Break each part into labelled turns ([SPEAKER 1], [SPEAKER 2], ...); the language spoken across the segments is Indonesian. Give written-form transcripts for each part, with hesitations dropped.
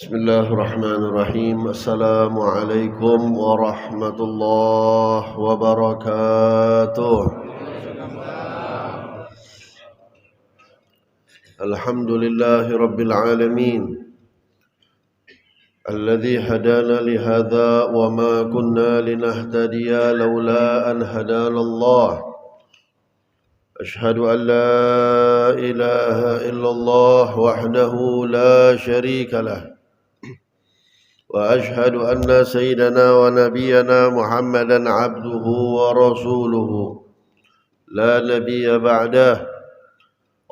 [SPEAKER 1] Bismillahirrahmanirrahim. Assalamualaikum warahmatullahi wabarakatuh. Alhamdulillahi rabbil alamin. Alladhi hadana lihadha wa ma kunna linahtadiya lawla an hadana Allah. أشهد أن لا إله إلا الله وحده لا شريك له وأشهد أن سيدنا ونبينا محمدا عبده ورسوله لا نبي بعده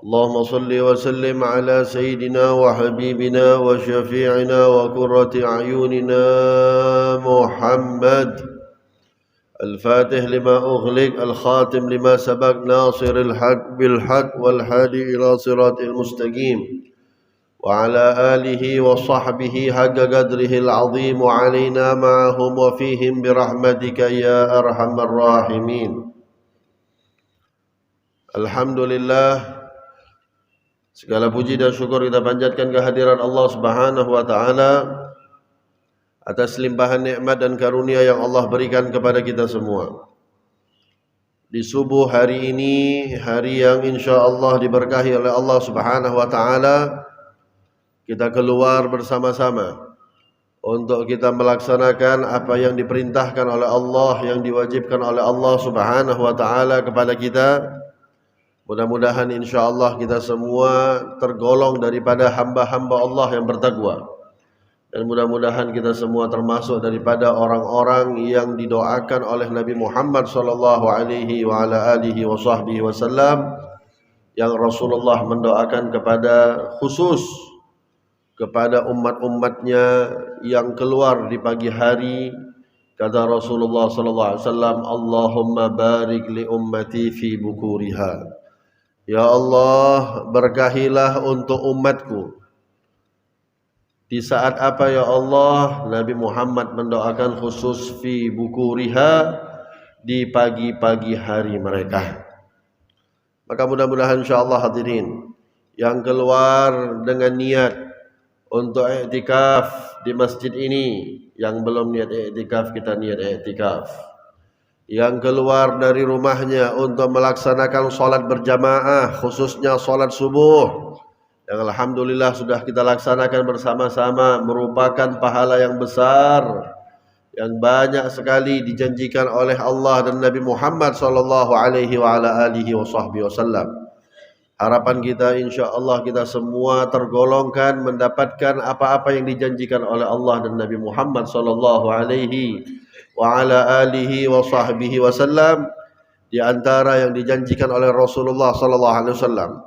[SPEAKER 1] اللهم صل وسلم على سيدنا وحبيبنا وشفيعنا وقرة أعيننا محمد الفاتح لما أغلق الخاتم لما سبق ناصر الحق بالحق والهادي إلى صراط المستقيم وعلى آله وصحبه حق قدره العظيم وعلينا معهم وفيهم برحمتك يا أرحم الراحمين. Alhamdulillah, segala puji dan syukur kita panjatkan kehadiran Allah Subhanahu wa taala atas limpahan nikmat dan karunia yang Allah berikan kepada kita semua. Di subuh hari ini, hari yang insyaallah diberkahi oleh Allah Subhanahu wa taala, kita keluar bersama-sama untuk kita melaksanakan apa yang diperintahkan oleh Allah, yang diwajibkan oleh Allah Subhanahu wa taala kepada kita. Mudah-mudahan insyaallah kita semua tergolong daripada hamba-hamba Allah yang bertakwa. Dan mudah-mudahan kita semua termasuk daripada orang-orang yang didoakan oleh Nabi Muhammad sallallahu alaihi wa ala alihi wa sahbihi wasallam, yang Rasulullah mendoakan kepada khusus kepada umat-umatnya yang keluar di pagi hari. Kata Rasulullah sallallahu alaihi wasallam, Allahumma barik li ummati fi bukuriha. Ya Allah, berkahilah untuk umatku. Di saat apa ya Allah? Nabi Muhammad mendoakan khusus fi bukuriha, di pagi-pagi hari mereka. Maka mudah-mudahan insyaallah hadirin yang keluar dengan niat untuk i'tikaf di masjid ini, yang belum niat i'tikaf kita niat i'tikaf. Yang keluar dari rumahnya untuk melaksanakan salat berjamaah, khususnya salat subuh, yang alhamdulillah sudah kita laksanakan bersama-sama, merupakan pahala yang besar yang banyak sekali dijanjikan oleh Allah dan Nabi Muhammad sallallahu alaihi wa ala alihi wasallam. Harapan kita insyaallah kita semua tergolongkan mendapatkan apa-apa yang dijanjikan oleh Allah dan Nabi Muhammad sallallahu alaihi wa ala alihi wasahbihi wasallam, di antara yang dijanjikan oleh Rasulullah sallallahu alaihi wasallam.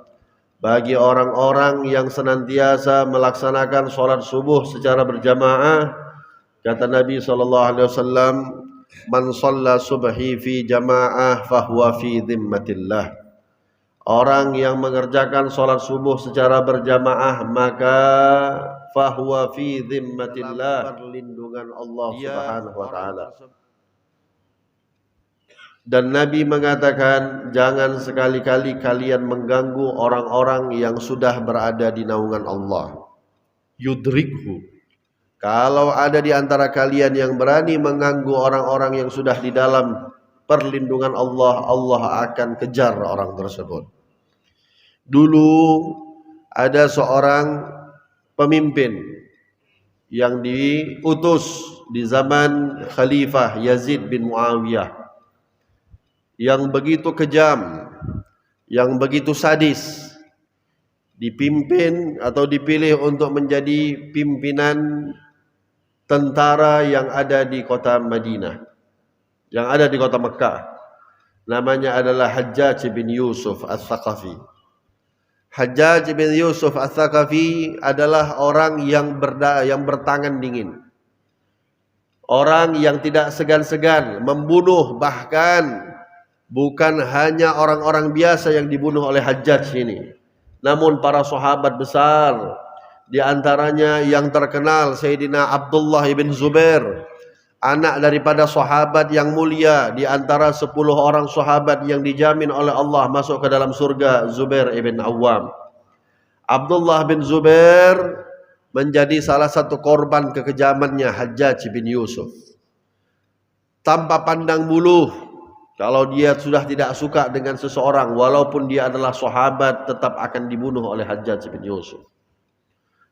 [SPEAKER 1] Bagi orang-orang yang senantiasa melaksanakan sholat subuh secara berjamaah, kata Nabi SAW, man shalla subhi fi jamaah fahuwa fi dhimmatillah. Orang yang mengerjakan sholat subuh secara berjamaah, maka fahuwa fi dhimmatillah, perlindungan Allah Subhanahu wa taala. Dan Nabi mengatakan, jangan sekali-kali kalian mengganggu orang-orang yang sudah berada di naungan Allah. Yudrikhu. Kalau ada di antara kalian yang berani mengganggu orang-orang yang sudah di dalam perlindungan Allah, Allah akan kejar orang tersebut. Dulu ada seorang pemimpin yang diutus di zaman Khalifah Yazid bin Muawiyah, yang begitu kejam, yang begitu sadis, dipimpin atau dipilih untuk menjadi pimpinan tentara yang ada di kota Madinah, yang ada di kota Mekah. Namanya adalah Hajjaj bin Yusuf Ats-Tsaqafi. Hajjaj bin Yusuf Ats-Tsaqafi adalah orang yang bertangan dingin, orang yang tidak segan-segan membunuh, bahkan bukan hanya orang-orang biasa yang dibunuh oleh Hajjaj ini, namun para sahabat besar. Di antaranya yang terkenal Sayyidina Abdullah ibn Zubair, anak daripada sahabat yang mulia, di antara 10 orang sahabat yang dijamin oleh Allah masuk ke dalam surga, Zubair ibn Awam. Abdullah bin Zubair menjadi salah satu korban kekejamannya Hajjaj bin Yusuf. Tanpa pandang bulu, kalau dia sudah tidak suka dengan seseorang, walaupun dia adalah sahabat, tetap akan dibunuh oleh Hajjaj bin Yusuf.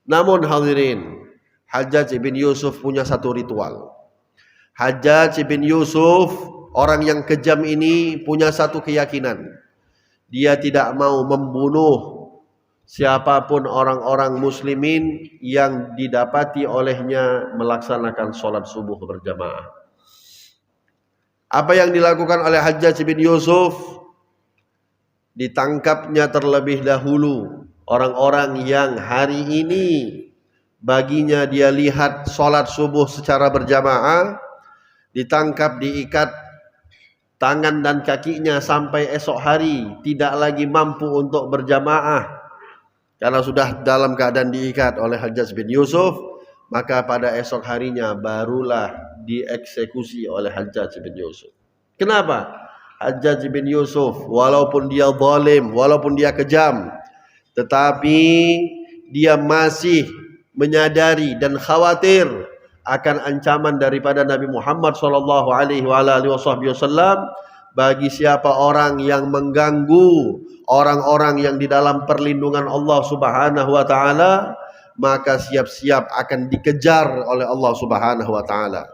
[SPEAKER 1] Namun hadirin, Hajjaj bin Yusuf punya satu ritual. Hajjaj bin Yusuf, orang yang kejam ini, punya satu keyakinan. Dia tidak mau membunuh siapapun orang-orang muslimin yang didapati olehnya melaksanakan sholat subuh berjamaah. Apa yang dilakukan oleh Hajjaj bin Yusuf? Ditangkapnya terlebih dahulu orang-orang yang hari ini baginya dia lihat sholat subuh secara berjamaah, ditangkap, diikat tangan dan kakinya sampai esok hari, tidak lagi mampu untuk berjamaah karena sudah dalam keadaan diikat oleh Hajjaj bin Yusuf. Maka pada esok harinya barulah dieksekusi oleh Hajjaj bin Yusuf. Kenapa? Hajjaj bin Yusuf walaupun dia zalim, walaupun dia kejam, tetapi dia masih menyadari dan khawatir akan ancaman daripada Nabi Muhammad SAW bagi siapa orang yang mengganggu orang-orang yang di dalam perlindungan Allah Subhanahu wa taala, maka siap-siap akan dikejar oleh Allah Subhanahu wa taala.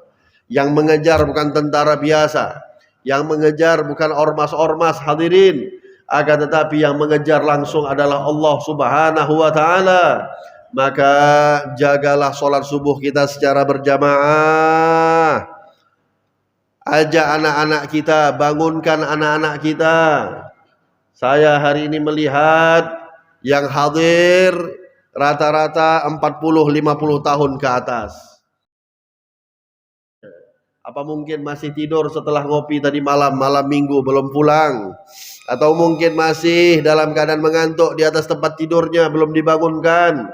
[SPEAKER 1] Yang mengejar bukan tentara biasa, yang mengejar bukan ormas-ormas hadirin, akan tetapi yang mengejar langsung adalah Allah Subhanahu wa taala. Maka jagalah sholat subuh kita secara berjamaah. Ajak anak-anak kita, bangunkan anak-anak kita. Saya hari ini melihat yang hadir rata-rata 40-50 tahun ke atas. Apa mungkin masih tidur setelah ngopi tadi malam minggu belum pulang? Atau mungkin masih dalam keadaan mengantuk di atas tempat tidurnya belum dibangunkan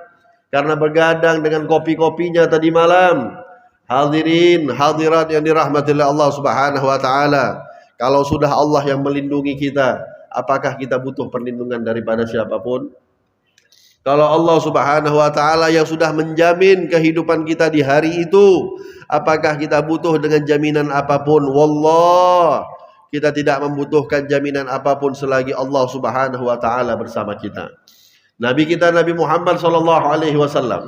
[SPEAKER 1] karena bergadang dengan kopi-kopinya tadi malam. Hadirin, hadirat yang dirahmati oleh Allah Subhanahu wa taala. Kalau sudah Allah yang melindungi kita, apakah kita butuh perlindungan daripada siapapun? Kalau Allah Subhanahu wa taala yang sudah menjamin kehidupan kita di hari itu, apakah kita butuh dengan jaminan apapun? Wallah, kita tidak membutuhkan jaminan apapun selagi Allah Subhanahu wa taala bersama kita. Nabi kita Nabi Muhammad SAW,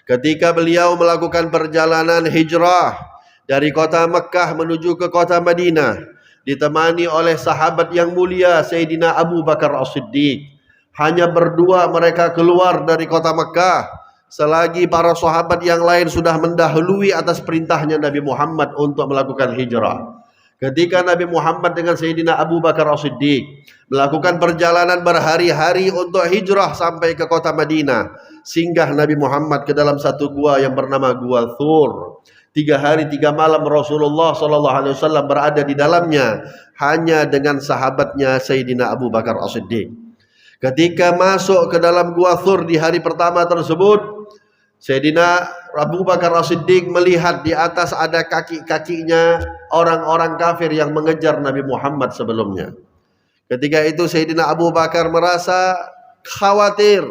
[SPEAKER 1] ketika beliau melakukan perjalanan hijrah dari kota Mekah menuju ke kota Madinah, ditemani oleh sahabat yang mulia Sayyidina Abu Bakar As-Siddiq. Hanya berdua mereka keluar dari kota Mekah, selagi para sahabat yang lain sudah mendahului atas perintahnya Nabi Muhammad untuk melakukan hijrah. Ketika Nabi Muhammad dengan Sayyidina Abu Bakar As-Siddiq melakukan perjalanan berhari-hari untuk hijrah sampai ke kota Madinah, singgah Nabi Muhammad ke dalam satu gua yang bernama Gua Thur. 3 hari 3 malam Rasulullah SAW berada di dalamnya hanya dengan sahabatnya Sayyidina Abu Bakar As-Siddiq. Ketika masuk ke dalam Gua Thur di hari pertama tersebut, Sayyidina Abu Bakar As-Siddiq melihat di atas ada kaki-kakinya orang-orang kafir yang mengejar Nabi Muhammad sebelumnya. Ketika itu Sayyidina Abu Bakar merasa khawatir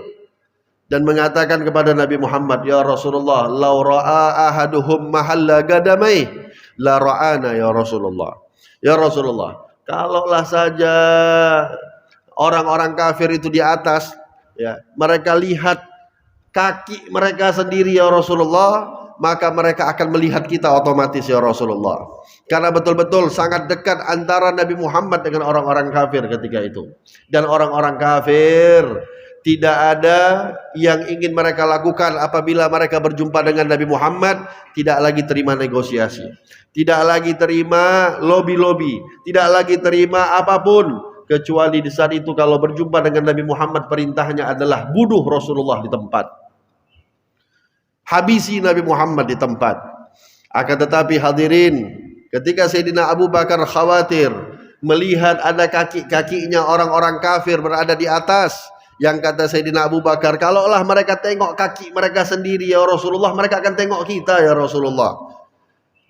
[SPEAKER 1] dan mengatakan kepada Nabi Muhammad, "Ya Rasulullah, lau ra'a ahaduhum mahalla gadamai la ra'ana ya Rasulullah." Ya Rasulullah, kalaulah saja orang-orang kafir itu di atas, ya, mereka lihat kaki mereka sendiri ya Rasulullah, maka mereka akan melihat kita otomatis ya Rasulullah. Karena betul-betul sangat dekat antara Nabi Muhammad dengan orang-orang kafir ketika itu. Dan orang-orang kafir tidak ada yang ingin mereka lakukan apabila mereka berjumpa dengan Nabi Muhammad, tidak lagi terima negosiasi, tidak lagi terima lobby-lobby, tidak lagi terima apapun. Kecuali di saat itu kalau berjumpa dengan Nabi Muhammad, perintahnya adalah bunuh Rasulullah di tempat, habisi Nabi Muhammad di tempat. Akan tetapi hadirin, ketika Sayyidina Abu Bakar khawatir melihat ada kaki-kakinya orang-orang kafir berada di atas, yang kata Sayyidina Abu Bakar, kalaulah mereka tengok kaki mereka sendiri ya Rasulullah, mereka akan tengok kita ya Rasulullah.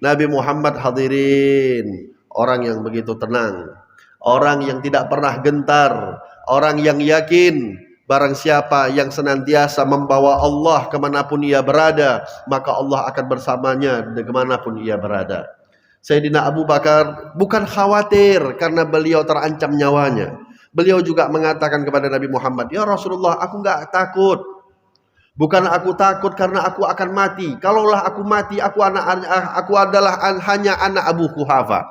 [SPEAKER 1] Nabi Muhammad hadirin, orang yang begitu tenang, orang yang tidak pernah gentar, orang yang yakin Barang siapa yang senantiasa membawa Allah kemanapun ia berada, maka Allah akan bersamanya kemanapun ia berada. Sayyidina Abu Bakar bukan khawatir karena beliau terancam nyawanya. Beliau juga mengatakan kepada Nabi Muhammad, "Ya Rasulullah, aku enggak takut. Bukan aku takut karena aku akan mati. Kalaulah aku mati, aku adalah hanya anak Abu Quhafah.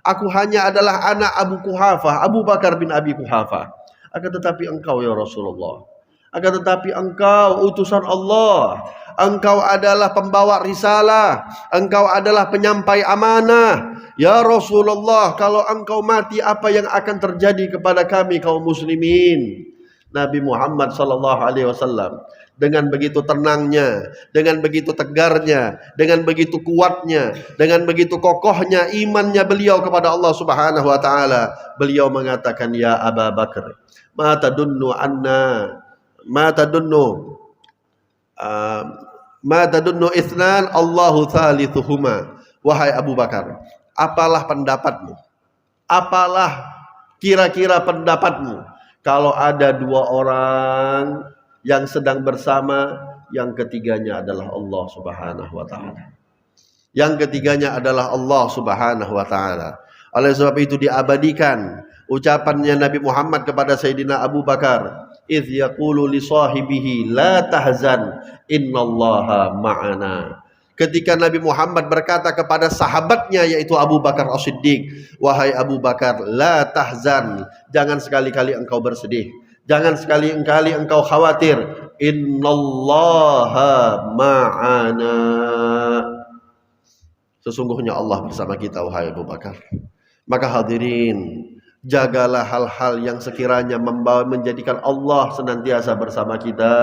[SPEAKER 1] Aku hanya adalah anak Abu Quhafah, Abu Bakar bin Abi Quhafah. Akan tetapi engkau ya Rasulullah, akan tetapi engkau utusan Allah, engkau adalah pembawa risalah, engkau adalah penyampai amanah. Ya Rasulullah, kalau engkau mati, apa yang akan terjadi kepada kami kaum muslimin?" Nabi Muhammad sallallahu alaihi wasallam dengan begitu tenangnya, dengan begitu tegarnya, dengan begitu kuatnya, dengan begitu kokohnya imannya beliau kepada Allah Subhanahu wa taala, beliau mengatakan, "Ya Abu Bakar, ma tadunnu anna ma tadunnu ma tadunnu itsnan Allahu thalithuhuma." Wahai Abu Bakar, apalah pendapatmu? Apalah kira-kira pendapatmu kalau ada dua orang yang sedang bersama, yang ketiganya adalah Allah Subhanahu wa taala. Yang ketiganya adalah Allah Subhanahu wa taala. Oleh sebab itu diabadikan ucapannya Nabi Muhammad kepada Sayyidina Abu Bakar, "Idz yaqulu li sahibihi la tahzan innallaha ma'ana." Ketika Nabi Muhammad berkata kepada sahabatnya yaitu Abu Bakar As-Siddiq, "Wahai Abu Bakar, la tahzan, jangan sekali-kali engkau bersedih, jangan sekali-kali engkau khawatir, innallaha ma'ana." Sesungguhnya Allah bersama kita, wahai Abu Bakar. Maka hadirin, jagalah hal-hal yang sekiranya menjadikan Allah senantiasa bersama kita.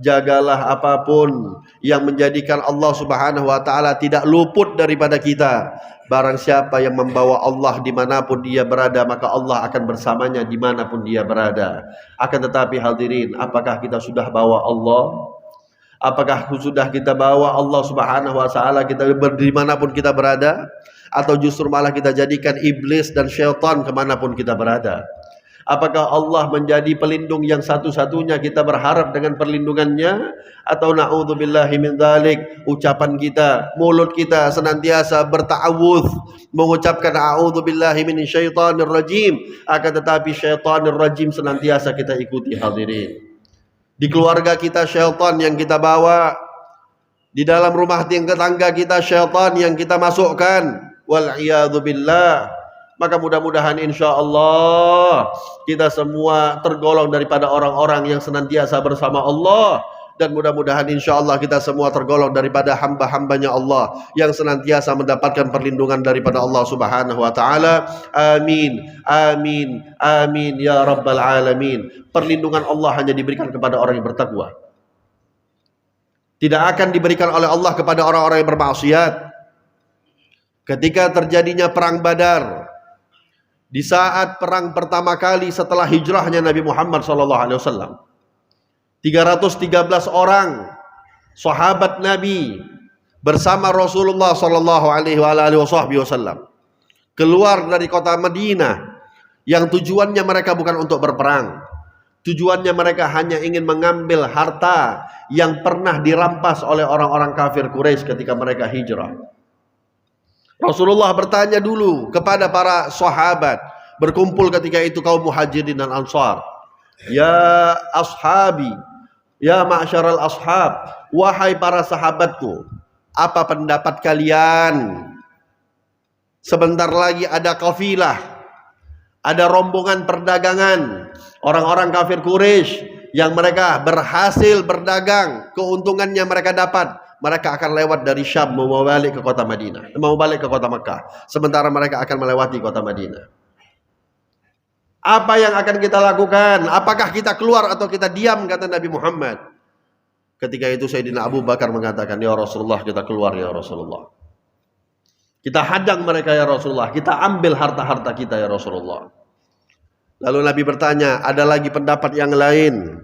[SPEAKER 1] Jagalah apapun yang menjadikan Allah Subhanahu wa taala tidak luput daripada kita. Barang siapa yang membawa Allah dimanapun dia berada, maka Allah akan bersamanya dimanapun dia berada. Akan tetapi hadirin, apakah kita sudah bawa Allah? Apakah sudah kita bawa Allah Subhanahu wa taala kita dimanapun kita berada? Atau justru malah kita jadikan iblis dan syaitan kemanapun kita berada? Apakah Allah menjadi pelindung yang satu-satunya kita berharap dengan perlindungannya? Atau na'udzubillahi min dzalik, ucapan kita, mulut kita senantiasa berta'awudz, mengucapkan a'udzubillahi minasyaitonir rajim, akan tetapi syaitanir rajim senantiasa kita ikuti hadirin. Di keluarga kita syaitan yang kita bawa, di dalam rumah tangga kita syaitan yang kita masukkan, wal'iyadzubillah. Maka mudah-mudahan insyaAllah kita semua tergolong daripada orang-orang yang senantiasa bersama Allah. Dan mudah-mudahan insyaAllah kita semua tergolong daripada hamba-hambanya Allah yang senantiasa mendapatkan perlindungan daripada Allah Subhanahu wa ta'ala. Amin, amin, amin ya Rabbal Alamin. Perlindungan Allah hanya diberikan kepada orang yang bertakwa, tidak akan diberikan oleh Allah kepada orang-orang yang bermaksiat. Ketika terjadinya perang Badar, di saat perang pertama kali setelah hijrahnya Nabi Muhammad SAW, 313 orang sahabat Nabi bersama Rasulullah SAW keluar dari kota Madinah, yang tujuannya mereka bukan untuk berperang. Tujuannya mereka hanya ingin mengambil harta yang pernah dirampas oleh orang-orang kafir Quraisy ketika mereka hijrah. Rasulullah bertanya dulu kepada para sahabat, berkumpul ketika itu kaum Muhajirin dan Ansar, "Ya ashabi, ya ma'syaral ashab, wahai para sahabatku, apa pendapat kalian? Sebentar lagi ada kafilah, ada rombongan perdagangan orang-orang kafir Quraisy yang mereka berhasil berdagang, keuntungannya mereka dapat. Mereka akan lewat dari Syam mau balik ke kota Madinah, mau balik ke kota Mekah. Sementara mereka akan melewati kota Madinah. Apa yang akan kita lakukan? Apakah kita keluar atau kita diam?" kata Nabi Muhammad. Ketika itu Sayyidina Abu Bakar mengatakan, "Ya Rasulullah, kita keluar ya Rasulullah. Kita hadang mereka ya Rasulullah. Kita ambil harta-harta kita ya Rasulullah." Lalu Nabi bertanya, "Ada lagi pendapat yang lain?"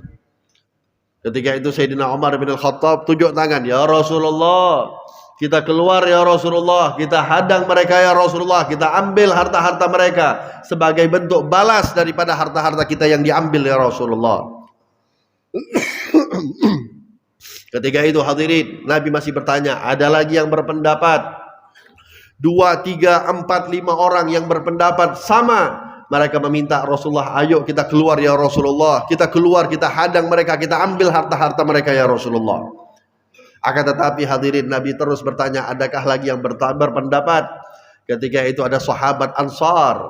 [SPEAKER 1] Ketika itu Sayyidina Umar bin Al-Khattab tunjuk tangan, "Ya Rasulullah, kita keluar ya Rasulullah, kita hadang mereka ya Rasulullah, kita ambil harta-harta mereka sebagai bentuk balas daripada harta-harta kita yang diambil ya Rasulullah." Ketika itu hadirin, Nabi masih bertanya, ada lagi yang berpendapat? 2, 3, 4, 5 orang yang berpendapat sama. Mereka meminta Rasulullah, ayo kita keluar ya Rasulullah. Kita keluar, kita hadang mereka, kita ambil harta-harta mereka ya Rasulullah. Akan tetapi hadirin, Nabi terus bertanya, adakah lagi yang berpendapat? Ketika itu ada sahabat Ansar.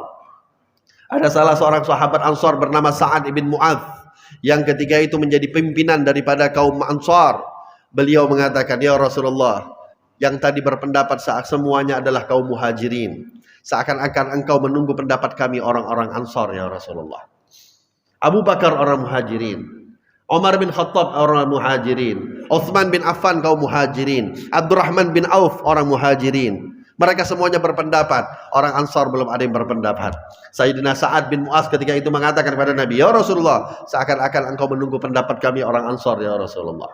[SPEAKER 1] Ada salah seorang sahabat Ansar bernama Sa'ad ibn Mu'adz, yang ketika itu menjadi pimpinan daripada kaum Ansar. Beliau mengatakan, ya Rasulullah, yang tadi berpendapat semuanya adalah kaum Muhajirin. Seakan-akan engkau menunggu pendapat kami orang-orang Ansar ya Rasulullah. Abu Bakar orang Muhajirin, Umar bin Khattab orang Muhajirin, Utsman bin Affan kaum Muhajirin, Abdurrahman bin Auf orang Muhajirin. Mereka semuanya berpendapat. Orang Ansar belum ada yang berpendapat. Sayyidina Sa'ad bin Mu'adz ketika itu mengatakan kepada Nabi, ya Rasulullah, seakan-akan engkau menunggu pendapat kami orang Ansar ya Rasulullah.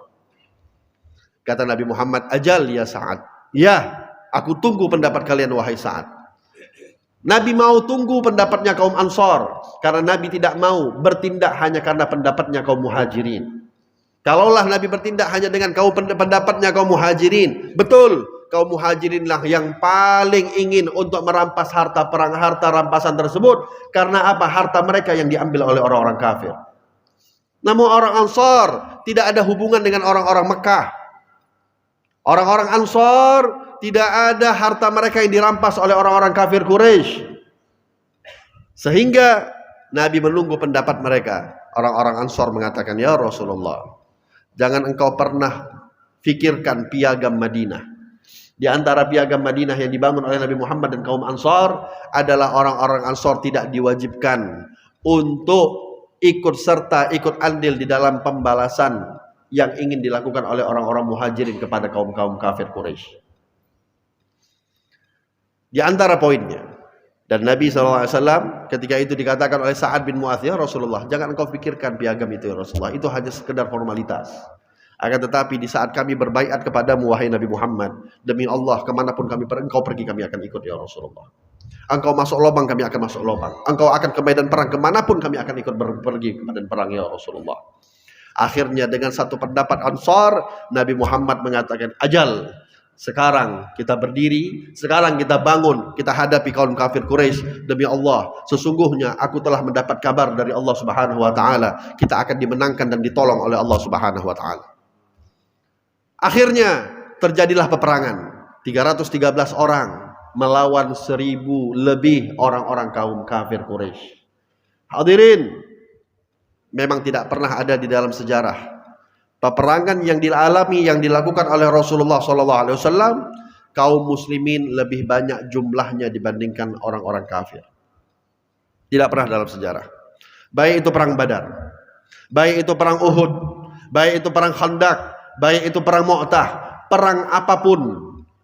[SPEAKER 1] Kata Nabi Muhammad, ajal ya Sa'ad. Ya, aku tunggu pendapat kalian wahai Sa'ad. Nabi mau tunggu pendapatnya kaum Ansar, karena Nabi tidak mau bertindak hanya karena pendapatnya kaum Muhajirin. Kalaulah Nabi bertindak hanya dengan pendapatnya kaum Muhajirin, betul, kaum Muhajirinlah yang paling ingin untuk merampas harta perang, harta rampasan tersebut. Karena apa? Harta mereka yang diambil oleh orang-orang kafir. Namun orang Ansar tidak ada hubungan dengan orang-orang Mekah. Orang-orang Ansar tidak ada harta mereka yang dirampas oleh orang-orang kafir Quraisy. Sehingga Nabi menunggu pendapat mereka. Orang-orang Ansar mengatakan, ya Rasulullah, jangan engkau pernah fikirkan piagam Madinah. Di antara piagam Madinah yang dibangun oleh Nabi Muhammad dan kaum Ansar adalah orang-orang Ansar tidak diwajibkan untuk ikut serta, ikut andil di dalam pembalasan yang ingin dilakukan oleh orang-orang Muhajirin kepada kaum-kaum kafir Quraisy. Di antara poinnya, dan Nabi SAW ketika itu dikatakan oleh Sa'ad bin Mu'adz, ya Rasulullah, jangan engkau pikirkan piagam itu ya Rasulullah, itu hanya sekedar formalitas. Akan tetapi di saat kami berbaiat kepadamu wahai Nabi Muhammad, demi Allah kemanapun kami engkau pergi kami akan ikut ya Rasulullah. Engkau masuk lubang kami akan masuk lubang. Engkau akan ke medan perang kemanapun kami akan ikut pergi ke medan perang ya Rasulullah. Akhirnya dengan satu pendapat Ansar, Nabi Muhammad mengatakan, ajal, sekarang kita berdiri, sekarang kita bangun, kita hadapi kaum kafir Quraisy. Demi Allah, sesungguhnya aku telah mendapat kabar dari Allah Subhanahu wa taala, kita akan dimenangkan dan ditolong oleh Allah Subhanahu wa taala. Akhirnya terjadilah peperangan. 313 orang melawan 1000 lebih orang-orang kaum kafir Quraisy. Hadirin, memang tidak pernah ada di dalam sejarah peperangan yang dialami, yang dilakukan oleh Rasulullah SAW, kaum muslimin lebih banyak jumlahnya dibandingkan orang-orang kafir. Tidak pernah dalam sejarah. Baik itu perang Badar, baik itu perang Uhud, baik itu perang Khandaq, baik itu perang Mu'tah, perang apapun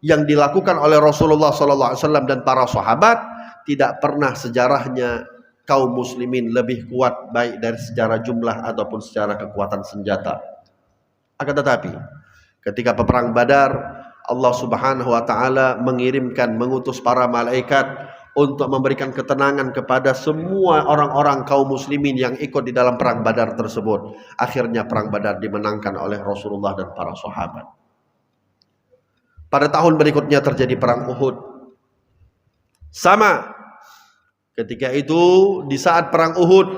[SPEAKER 1] yang dilakukan oleh Rasulullah SAW dan para sahabat, tidak pernah sejarahnya kaum muslimin lebih kuat baik dari secara jumlah ataupun secara kekuatan senjata. Akan tetapi ketika peperang Badar, Allah Subhanahu wa taala mengutus para malaikat untuk memberikan ketenangan kepada semua orang-orang kaum muslimin yang ikut di dalam perang Badar tersebut. Akhirnya perang Badar dimenangkan oleh Rasulullah dan para sahabat. Pada tahun berikutnya terjadi perang Uhud. Sama. Ketika itu di saat perang Uhud,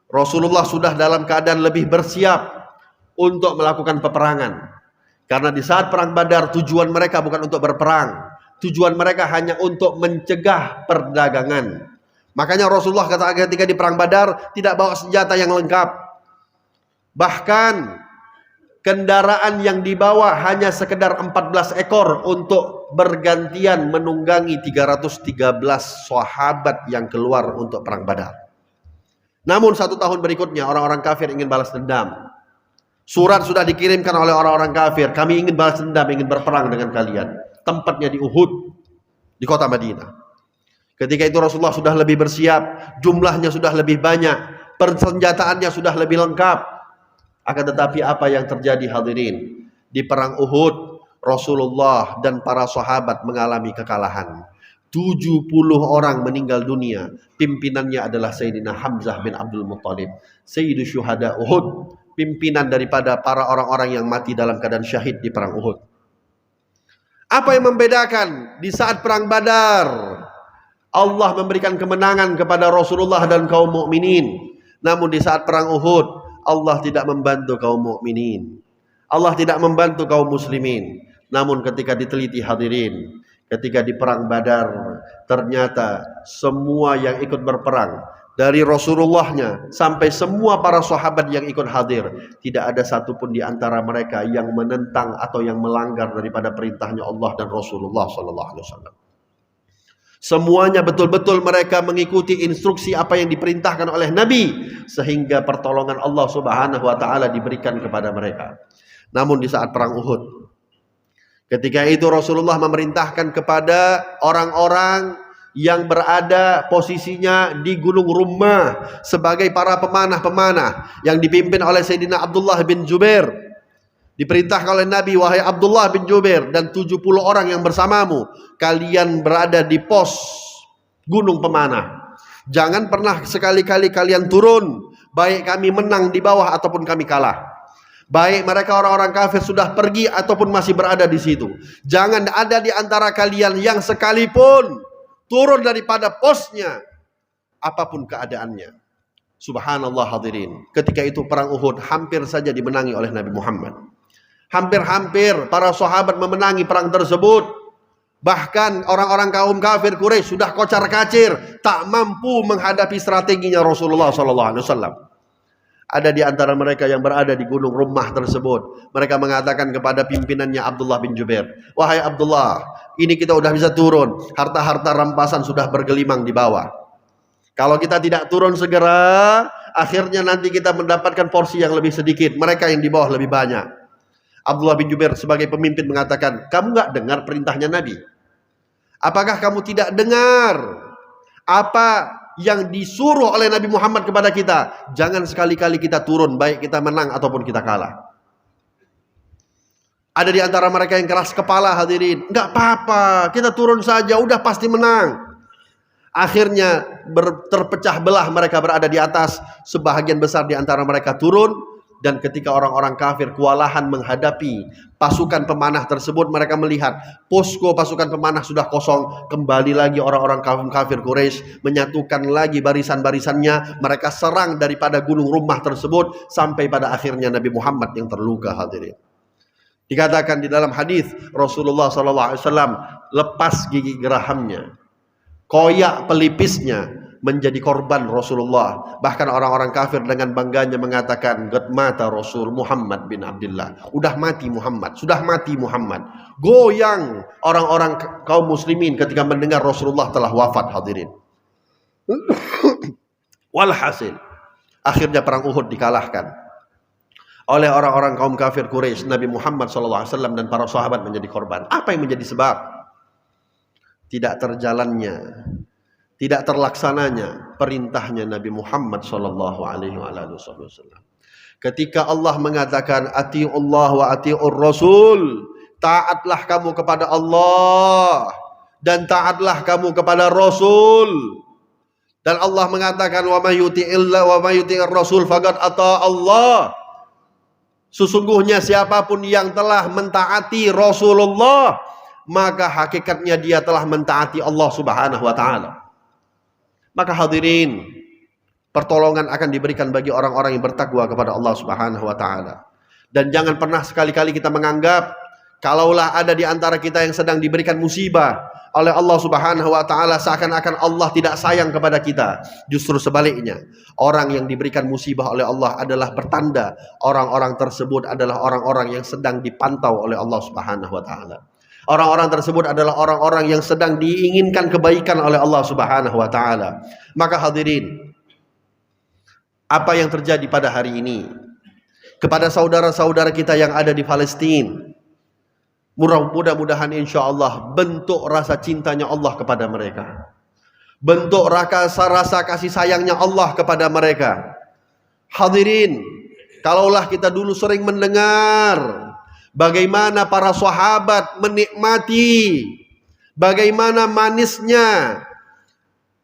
[SPEAKER 1] Rasulullah sudah dalam keadaan lebih bersiap untuk melakukan peperangan. Karena di saat perang Badar tujuan mereka bukan untuk berperang. Tujuan mereka hanya untuk mencegah perdagangan. Makanya Rasulullah ketika di perang Badar tidak bawa senjata yang lengkap. Bahkan kendaraan yang dibawa hanya sekedar 14 ekor untuk bergantian menunggangi 313 sahabat yang keluar untuk perang Badar. Namun 1 tahun berikutnya orang-orang kafir ingin balas dendam. Surat sudah dikirimkan oleh orang-orang kafir, kami ingin balas dendam, ingin berperang dengan kalian. Tempatnya di Uhud, di kota Madinah. Ketika itu Rasulullah sudah lebih bersiap, jumlahnya sudah lebih banyak, persenjataannya sudah lebih lengkap. Akan tetapi apa yang terjadi hadirin? Di perang Uhud, Rasulullah dan para sahabat mengalami kekalahan. 70 orang meninggal dunia. Pimpinannya adalah Sayyidina Hamzah bin Abdul Muttalib, Sayyidu Syuhada Uhud. pimpinan daripada para orang-orang yang mati dalam keadaan syahid di perang Uhud. Apa yang membedakan? Di saat perang Badar, Allah memberikan kemenangan kepada Rasulullah dan kaum mukminin. Namun di saat perang Uhud, Allah tidak membantu kaum mukminin. Allah tidak membantu kaum muslimin. Namun ketika diteliti hadirin, ketika di perang Badar, ternyata semua yang ikut berperang, dari Rasulullahnya sampai semua para sahabat yang ikut hadir, tidak ada satupun di antara mereka yang menentang atau yang melanggar daripada perintahnya Allah dan Rasulullah SAW. Semuanya betul-betul mereka mengikuti instruksi apa yang diperintahkan oleh Nabi, sehingga pertolongan Allah Subhanahu wa taala diberikan kepada mereka. Namun di saat perang Uhud, ketika itu Rasulullah memerintahkan kepada orang-orang yang berada posisinya di Gunung Rummah sebagai para pemanah-pemanah yang dipimpin oleh Sayyidina Abdullah bin Jubair. Diperintahkan oleh Nabi, wahai Abdullah bin Jubair dan 70 orang yang bersamamu, kalian berada di pos gunung pemanah. Jangan pernah sekali-kali kalian turun, baik kami menang di bawah ataupun kami kalah. Baik mereka orang-orang kafir sudah pergi ataupun masih berada di situ. Jangan ada di antara kalian yang sekalipun turun daripada posnya, apapun keadaannya. Subhanallah hadirin. Ketika itu perang Uhud hampir saja dimenangi oleh Nabi Muhammad. Hampir-hampir para sahabat memenangi perang tersebut. Bahkan orang-orang kaum kafir Quraisy sudah kocar-kacir, tak mampu menghadapi strateginya Rasulullah SAW. Ada di antara mereka yang berada di gunung Rummah tersebut. Mereka mengatakan kepada pimpinannya Abdullah bin Jubair, wahai Abdullah, ini kita udah bisa turun. Harta-harta rampasan sudah bergelimang di bawah. Kalau kita tidak turun segera, akhirnya nanti kita mendapatkan porsi yang lebih sedikit. Mereka yang di bawah lebih banyak. Abdullah bin Jubair sebagai pemimpin mengatakan, kamu nggak dengar perintahnya Nabi? Apakah kamu tidak dengar apa yang disuruh oleh Nabi Muhammad kepada kita? Jangan sekali-kali kita turun, baik kita menang ataupun kita kalah. Ada di antara mereka yang keras kepala hadirin, nggak apa-apa, kita turun saja, udah pasti menang. Akhirnya terpecah belah, mereka berada di atas, sebahagian besar di antara mereka turun. Dan ketika orang-orang kafir kewalahan menghadapi pasukan pemanah tersebut, mereka melihat posko pasukan pemanah sudah kosong. Kembali lagi orang-orang kafir Quraisy menyatukan lagi barisan-barisannya. Mereka serang daripada gunung Rummah tersebut sampai pada akhirnya Nabi Muhammad yang terluka hadirin. Dikatakan di dalam hadis Rasulullah SAW lepas gigi gerahamnya, koyak pelipisnya, menjadi korban Rasulullah. Bahkan orang-orang kafir dengan bangganya mengatakan, "Qad mata Rasul Muhammad bin Abdullah." Udah mati Muhammad, sudah mati Muhammad. Goyang orang-orang kaum muslimin ketika mendengar Rasulullah telah wafat hadirin. Walhasil, akhirnya perang Uhud dikalahkan oleh orang-orang kaum kafir Quraisy. Nabi Muhammad SAW dan para sahabat menjadi korban. Apa yang menjadi sebab? Tidak terjalannya, tidak terlaksananya perintahnya Nabi Muhammad SAW. Ketika Allah mengatakan atiullah wa atiur rasul, taatlah kamu kepada Allah dan taatlah kamu kepada Rasul. Dan Allah mengatakan wa may yuti'illah wa may yuti'ir rasul faqad ata Allah. Sesungguhnya siapapun yang telah mentaati Rasulullah, maka hakikatnya dia telah mentaati Allah Subhanahu wa taala. Maka hadirin, pertolongan akan diberikan bagi orang-orang yang bertakwa kepada Allah Subhanahu wa taala. Dan jangan pernah sekali-kali kita menganggap kalaulah ada di antara kita yang sedang diberikan musibah oleh Allah Subhanahu wa taala, seakan-akan Allah tidak sayang kepada kita. Justru sebaliknya, orang yang diberikan musibah oleh Allah adalah pertanda orang-orang tersebut adalah orang-orang yang sedang dipantau oleh Allah Subhanahu wa taala. Orang-orang tersebut adalah orang-orang yang sedang diinginkan kebaikan oleh Allah Subhanahu wa taala. Maka hadirin, apa yang terjadi pada hari ini kepada saudara-saudara kita yang ada di Palestina, mudah-mudahan insya Allah bentuk rasa cintanya Allah kepada mereka, bentuk rasa kasih sayangnya Allah kepada mereka. Hadirin, kalaulah kita dulu sering mendengar bagaimana para sahabat menikmati, bagaimana manisnya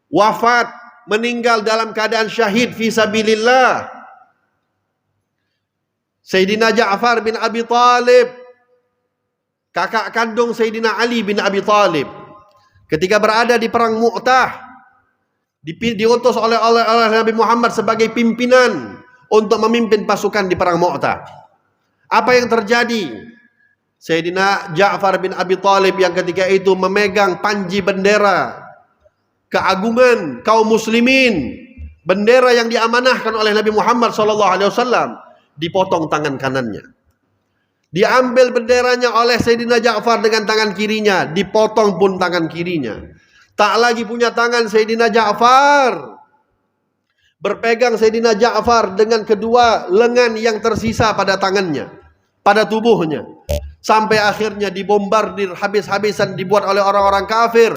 [SPEAKER 1] wafat, meninggal dalam keadaan syahid fi sabilillah. Sayyidina Ja'far bin Abi Talib, kakak kandung Sayyidina Ali bin Abi Talib, ketika berada di perang Mu'tah, diutus oleh Nabi Muhammad sebagai pimpinan untuk memimpin pasukan di perang Mu'tah. Apa yang terjadi? Sayyidina Ja'far bin Abi Talib yang ketika itu memegang panji bendera keagungan kaum muslimin, bendera yang diamanahkan oleh Nabi Muhammad SAW, dipotong tangan kanannya. Diambil benderanya oleh Sayyidina Ja'far dengan tangan kirinya, dipotong pun tangan kirinya. Tak lagi punya tangan Sayyidina Ja'far. Berpegang Sayyidina Ja'far dengan kedua lengan yang tersisa pada tangannya, pada tubuhnya. Sampai akhirnya dibombardir habis-habisan, dibuat oleh orang-orang kafir.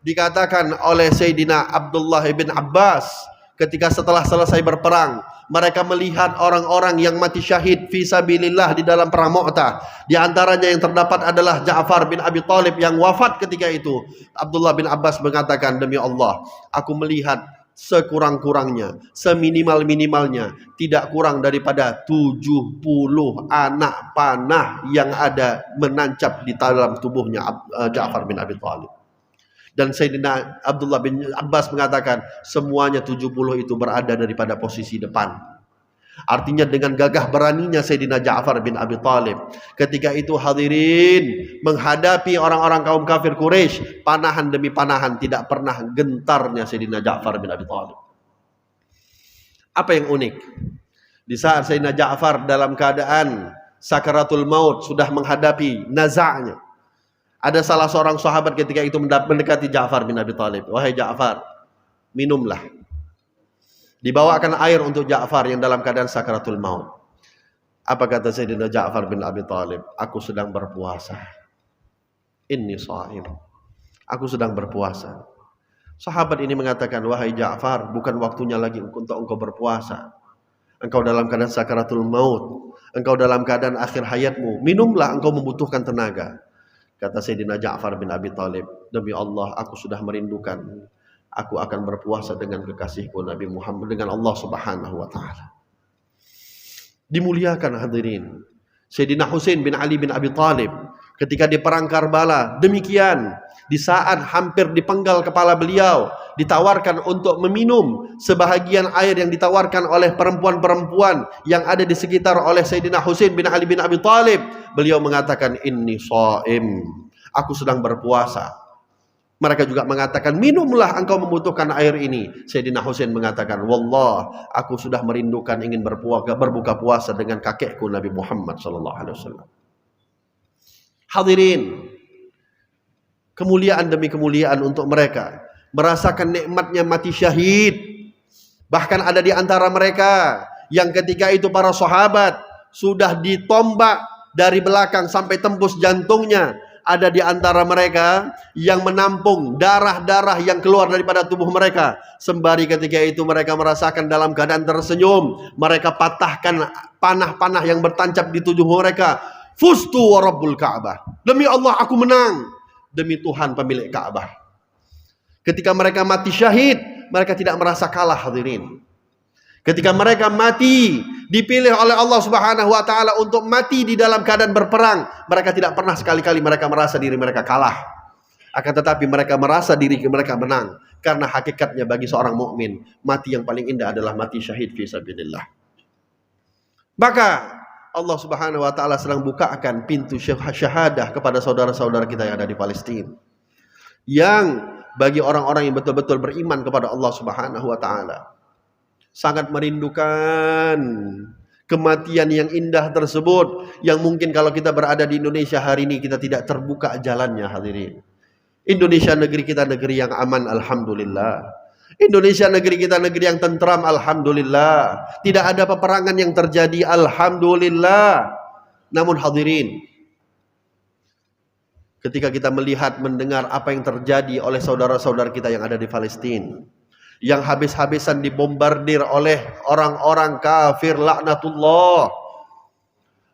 [SPEAKER 1] Dikatakan oleh Sayyidina Abdullah bin Abbas, ketika setelah selesai berperang, mereka melihat orang-orang yang mati syahid fi sabilillah di dalam perang Mu'tah. Di antaranya yang terdapat adalah Ja'far bin Abi Talib yang wafat ketika itu. Abdullah bin Abbas mengatakan, demi Allah, aku melihat sekurang-kurangnya, seminimal-minimalnya, tidak kurang daripada 70 anak panah yang ada menancap di dalam tubuhnya Ja'far bin Abi Talib. Dan Sayyidina Abdullah bin Abbas mengatakan semuanya 70 itu berada daripada posisi depan. Artinya dengan gagah beraninya Sayyidina Ja'far bin Abi Talib ketika itu hadirin menghadapi orang-orang kaum kafir Quraisy, panahan demi panahan, tidak pernah gentarnya Sayyidina Ja'far bin Abi Talib. Apa yang unik? Di saat Sayyidina Ja'far dalam keadaan sakaratul maut, sudah menghadapi nazaknya, ada salah seorang sahabat ketika itu mendekati Ja'far bin Abi Talib. Wahai Ja'far, minumlah. Dibawakan air untuk Ja'far yang dalam keadaan sakaratul maut. Apa kata Sayyidina Ja'far bin Abi Talib? Aku sedang berpuasa. Inni sha'im. Aku sedang berpuasa. Sahabat ini mengatakan, wahai Ja'far, bukan waktunya lagi untuk engkau berpuasa. Engkau dalam keadaan sakaratul maut. Engkau dalam keadaan akhir hayatmu. Minumlah, engkau membutuhkan tenaga. Kata Sayyidina Ja'far bin Abi Talib, demi Allah aku sudah merindukan. Aku akan berpuasa dengan kekasihku Nabi Muhammad, dengan Allah Subhanahu wa taala. Dimuliakan hadirin. Sayyidina Husain bin Ali bin Abi Talib ketika di perang Karbala demikian. Di saat hampir dipenggal kepala beliau, ditawarkan untuk meminum sebahagian air yang ditawarkan oleh perempuan-perempuan yang ada di sekitar oleh Sayyidina Husain bin Ali bin Abi Talib. Beliau mengatakan, inni sha'im. Aku sedang berpuasa. Mereka juga mengatakan, minumlah, engkau membutuhkan air ini. Sayyidina Husain mengatakan, wallah, aku sudah merindukan ingin berbuka puasa dengan kakekku Nabi Muhammad SAW. Hadirin, kemuliaan demi kemuliaan untuk mereka, merasakan nikmatnya mati syahid. Bahkan ada di antara mereka yang ketika itu para sahabat sudah ditombak dari belakang sampai tembus jantungnya. Ada di antara mereka yang menampung darah-darah yang keluar daripada tubuh mereka. Sembari ketika itu mereka merasakan dalam keadaan tersenyum, mereka patahkan panah-panah yang bertancap di tubuh mereka. Fustu wa rabbul Ka'bah. Demi Allah aku menang. Demi Tuhan pemilik Ka'bah. Ketika mereka mati syahid, mereka tidak merasa kalah hadirin. Ketika mereka mati, dipilih oleh Allah Subhanahu wa taala untuk mati di dalam keadaan berperang, mereka tidak pernah sekali-kali mereka merasa diri mereka kalah. Akan tetapi mereka merasa diri mereka menang, karena hakikatnya bagi seorang mukmin, mati yang paling indah adalah mati syahid fi sabilillah. Maka Allah Subhanahu wa taala sedang bukakan pintu syahadah kepada saudara-saudara kita yang ada di Palestina. Yang bagi orang-orang yang betul-betul beriman kepada Allah Subhanahu wa taala, sangat merindukan kematian yang indah tersebut, yang mungkin kalau kita berada di Indonesia hari ini kita tidak terbuka jalannya hadirin. Indonesia negeri kita negeri yang aman, alhamdulillah. Indonesia negeri kita negeri yang tentram, alhamdulillah. Tidak ada peperangan yang terjadi, alhamdulillah. Namun hadirin, ketika kita melihat, mendengar apa yang terjadi oleh saudara-saudara kita yang ada di Palestina, yang habis-habisan dibombardir oleh orang-orang kafir laknatullah,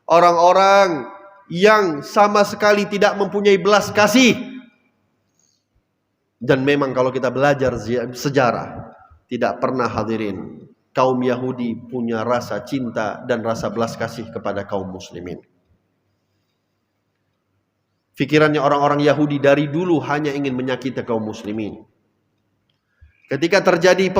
[SPEAKER 1] orang-orang yang sama sekali tidak mempunyai belas kasih. Dan memang kalau kita belajar sejarah, tidak pernah hadirin kaum Yahudi punya rasa cinta dan rasa belas kasih kepada kaum muslimin. Pikirannya orang-orang Yahudi dari dulu hanya ingin menyakiti kaum muslimin. Ketika terjadi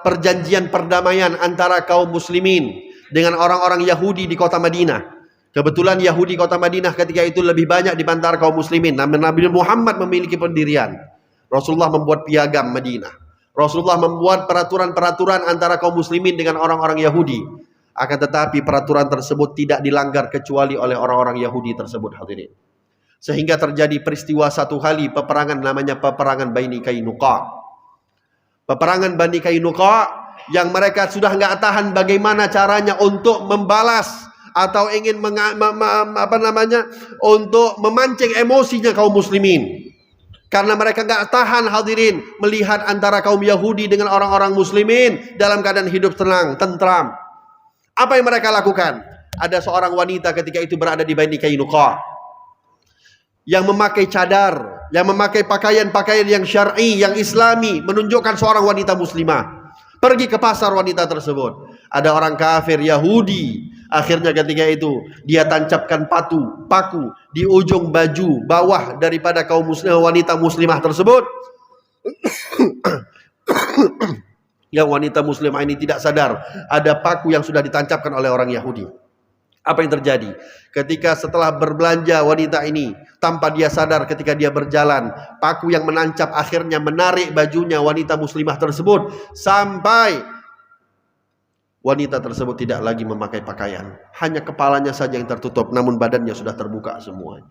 [SPEAKER 1] perjanjian perdamaian antara kaum muslimin dengan orang-orang Yahudi di kota Madinah. Kebetulan Yahudi kota Madinah ketika itu lebih banyak di antara kaum muslimin. Nabi Muhammad memiliki pendirian. Rasulullah membuat piagam Madinah. Rasulullah membuat peraturan-peraturan antara kaum muslimin dengan orang-orang Yahudi. Akan tetapi peraturan tersebut tidak dilanggar kecuali oleh orang-orang Yahudi tersebut, hadirin. Sehingga terjadi peristiwa satu kali peperangan namanya peperangan Bani Qainuqa. Peperangan Bani Qainuqa yang mereka sudah nggak tahan bagaimana caranya untuk membalas atau ingin untuk memancing emosinya kaum muslimin. Karena mereka nggak tahan, hadirin, melihat antara kaum Yahudi dengan orang-orang muslimin dalam keadaan hidup tenang, tentram. Apa yang mereka lakukan? Ada seorang wanita ketika itu berada di Bani Qainuqa yang memakai cadar, yang memakai pakaian-pakaian yang syar'i, yang islami, menunjukkan seorang wanita muslimah. Pergi ke pasar wanita tersebut. Ada orang kafir Yahudi. Akhirnya ketika itu dia tancapkan paku di ujung baju bawah daripada kaum wanita muslimah tersebut. Yang wanita muslimah ini tidak sadar ada paku yang sudah ditancapkan oleh orang Yahudi. Apa yang terjadi? Ketika setelah berbelanja wanita ini, tanpa dia sadar ketika dia berjalan, paku yang menancap akhirnya menarik bajunya wanita muslimah tersebut sampai wanita tersebut tidak lagi memakai pakaian. Hanya kepalanya saja yang tertutup, namun badannya sudah terbuka semuanya.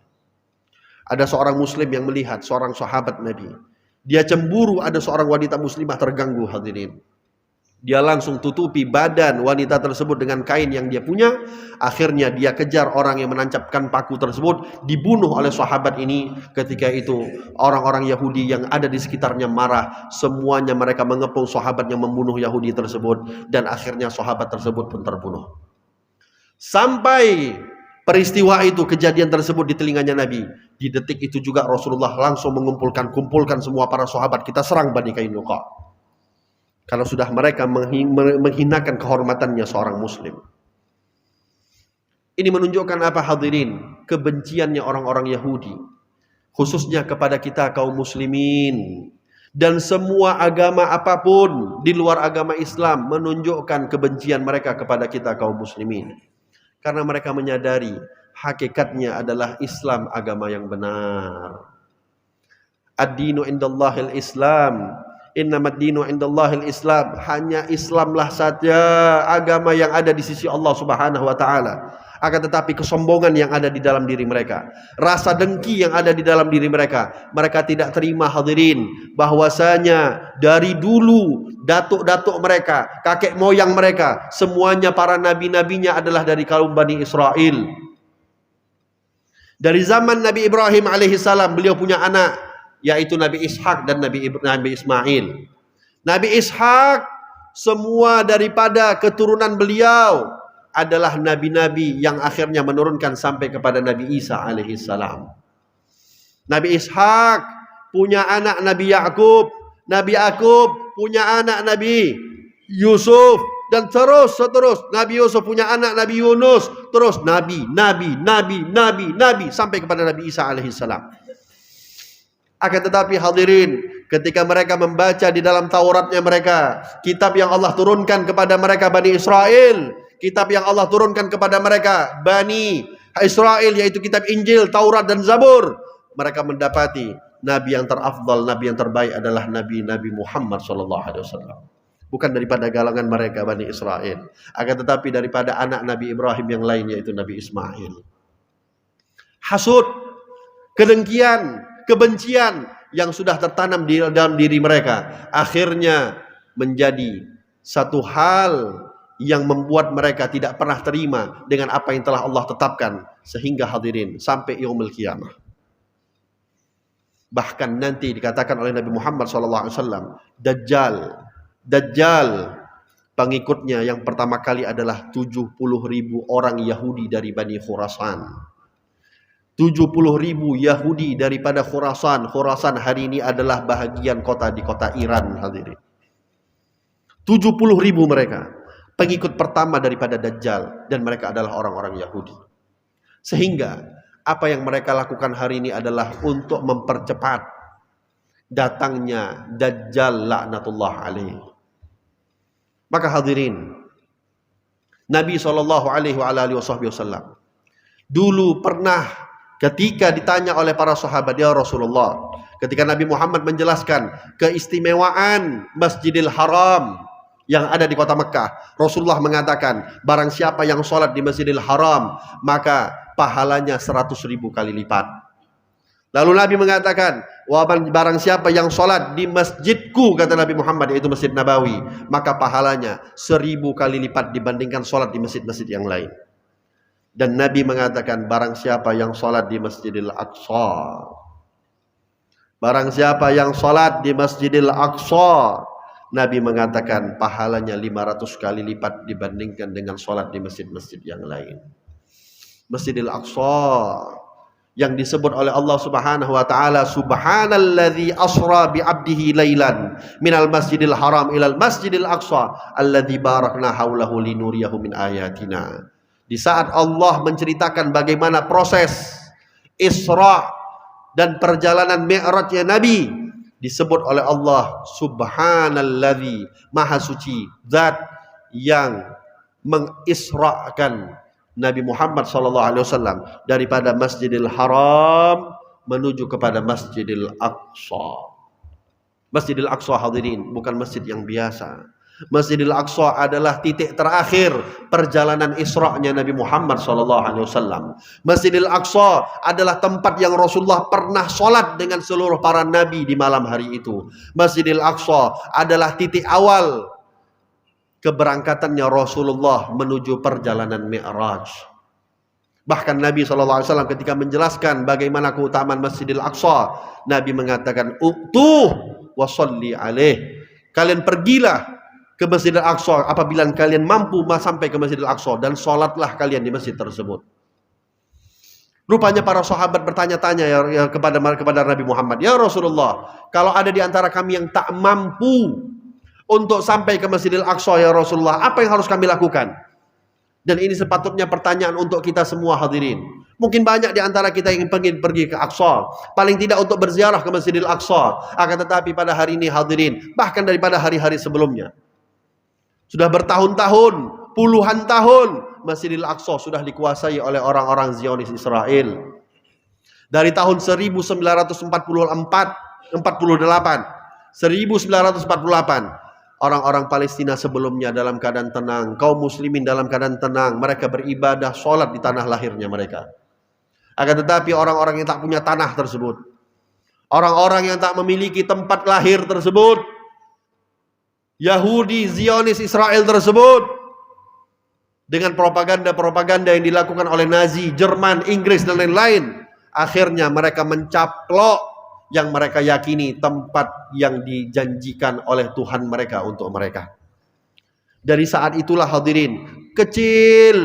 [SPEAKER 1] Ada seorang muslim yang melihat seorang sahabat Nabi. Dia cemburu ada seorang wanita muslimah terganggu, hadirin. Dia langsung tutupi badan wanita tersebut dengan kain yang dia punya. Akhirnya dia kejar orang yang menancapkan paku tersebut. Dibunuh oleh sahabat ini. Ketika itu orang-orang Yahudi yang ada di sekitarnya marah. Semuanya mereka mengepung sahabat yang membunuh Yahudi tersebut. Dan akhirnya sahabat tersebut pun terbunuh. Sampai peristiwa itu, kejadian tersebut di telinganya Nabi. Di detik itu juga Rasulullah langsung kumpulkan semua para sahabat. Kita serang Bani Qainuqa. Kalau sudah mereka menghinakan kehormatannya seorang muslim. Ini menunjukkan apa, hadirin? Kebenciannya orang-orang Yahudi. Khususnya kepada kita kaum muslimin. Dan semua agama apapun di luar agama Islam menunjukkan kebencian mereka kepada kita kaum muslimin. Karena mereka menyadari hakikatnya adalah Islam agama yang benar. Ad-dinu indallahil Islam. Innamad dinu indallahil Islam. Hanya Islamlah saja agama yang ada di sisi Allah Subhanahu wa taala. Akan tetapi kesombongan yang ada di dalam diri mereka, rasa dengki yang ada di dalam diri mereka, mereka tidak terima, hadirin, bahwasanya dari dulu datuk-datuk mereka, kakek moyang mereka, semuanya para nabi-nabinya adalah dari kaum Bani Israel. Dari zaman Nabi Ibrahim alaihissalam, beliau punya anak, yaitu Nabi Ishak dan Nabi Ismail. Nabi Ishak semua daripada keturunan beliau adalah nabi-nabi yang akhirnya menurunkan sampai kepada Nabi Isa alaihissalam. Nabi Ishak punya anak Nabi Yakub, Nabi Yakub punya anak Nabi Yusuf, dan terus Nabi Yusuf punya anak Nabi Yunus, terus nabi sampai kepada Nabi Isa alaihissalam. Akan tetapi hadirin, ketika mereka membaca di dalam Tauratnya mereka, kitab yang Allah turunkan kepada mereka Bani Israel, kitab yang Allah turunkan kepada mereka Bani Israel, yaitu kitab Injil, Taurat dan Zabur, mereka mendapati nabi yang terafdal, nabi yang terbaik adalah Nabi Muhammad SAW. Bukan daripada galangan mereka Bani Israel, akan tetapi daripada anak Nabi Ibrahim yang lain, yaitu Nabi Ismail. Hasud, kedengkian, kebencian yang sudah tertanam di dalam diri mereka akhirnya menjadi satu hal yang membuat mereka tidak pernah terima dengan apa yang telah Allah tetapkan, sehingga hadirin sampai yaumul qiyamah. Bahkan nanti dikatakan oleh Nabi Muhammad SAW, Dajjal pengikutnya yang pertama kali adalah 70.000 orang Yahudi dari Bani Khurasan. 70.000 Yahudi daripada Khurasan. Khurasan hari ini adalah bahagian kota di kota Iran, hadirin. 70.000 mereka. Pengikut pertama daripada Dajjal. Dan mereka adalah orang-orang Yahudi. Sehingga apa yang mereka lakukan hari ini adalah untuk mempercepat datangnya Dajjal laknatullah alaih. Maka hadirin, Nabi SAW dulu pernah ketika ditanya oleh para sahabat, ya Rasulullah, ketika Nabi Muhammad menjelaskan keistimewaan Masjidil Haram yang ada di kota Mekah, Rasulullah mengatakan, barang siapa yang sholat di Masjidil Haram, maka pahalanya 100.000 kali lipat. Lalu Nabi mengatakan, barang siapa yang sholat di masjidku, kata Nabi Muhammad, yaitu Masjid Nabawi, maka pahalanya 1.000 kali lipat dibandingkan sholat di masjid-masjid yang lain. Dan Nabi mengatakan, barang siapa yang sholat di Masjidil Aqsa, barang siapa yang sholat di Masjidil Aqsa, Nabi mengatakan pahalanya 500 kali lipat dibandingkan dengan sholat di masjid-masjid yang lain. Masjidil Aqsa yang disebut oleh Allah Subhanahu wa taala, subhanalladzi asra bi 'abdihi lailan minal masjidil haram ilal masjidil aqsa alladzi barakna haulahu linuriyahu min ayatina. Di saat Allah menceritakan bagaimana proses Isra dan perjalanan Mi'rajnya Nabi, disebut oleh Allah subhanalladzi, maha suci zat yang mengisrakan Nabi Muhammad SAW daripada Masjidil Haram menuju kepada Masjidil Aqsa. Masjidil Aqsa hadirin, bukan masjid yang biasa. Masjidil Aqsa adalah titik terakhir perjalanan Isra-nya Nabi Muhammad SAW. Masjidil Aqsa adalah tempat yang Rasulullah pernah sholat dengan seluruh para nabi di malam hari itu. Masjidil Aqsa adalah titik awal keberangkatannya Rasulullah menuju perjalanan Mi'raj. Bahkan Nabi SAW ketika menjelaskan bagaimana keutamaan Masjidil Aqsa, Nabi mengatakan, "Utuh wa sholli alaih." Kalian pergilah ke Masjidil Aqsa apabila kalian mampu sampai ke Masjidil Aqsa, dan sholatlah kalian di masjid tersebut. Rupanya para sahabat bertanya-tanya kepada Nabi Muhammad, "Ya Rasulullah, kalau ada di antara kami yang tak mampu untuk sampai ke Masjidil Aqsa, ya Rasulullah, apa yang harus kami lakukan?" Dan ini sepatutnya pertanyaan untuk kita semua hadirin. Mungkin banyak di antara kita yang ingin pergi ke Aqsa, paling tidak untuk berziarah ke Masjidil Aqsa. Akan tetapi pada hari ini hadirin, bahkan daripada hari-hari sebelumnya, sudah bertahun-tahun, puluhan tahun, Masjidil Aqsa sudah dikuasai oleh orang-orang Zionis Israel. Dari tahun 1948, orang-orang Palestina sebelumnya dalam keadaan tenang, kaum muslimin dalam keadaan tenang, mereka beribadah, sholat di tanah lahirnya mereka. Akan tetapi orang-orang yang tak punya tanah tersebut, orang-orang yang tak memiliki tempat lahir tersebut, Yahudi, Zionis, Israel tersebut, dengan propaganda-propaganda yang dilakukan oleh Nazi, Jerman, Inggris, dan lain-lain, akhirnya mereka mencaplok yang mereka yakini tempat yang dijanjikan oleh Tuhan mereka untuk mereka. Dari saat itulah hadirin, kecil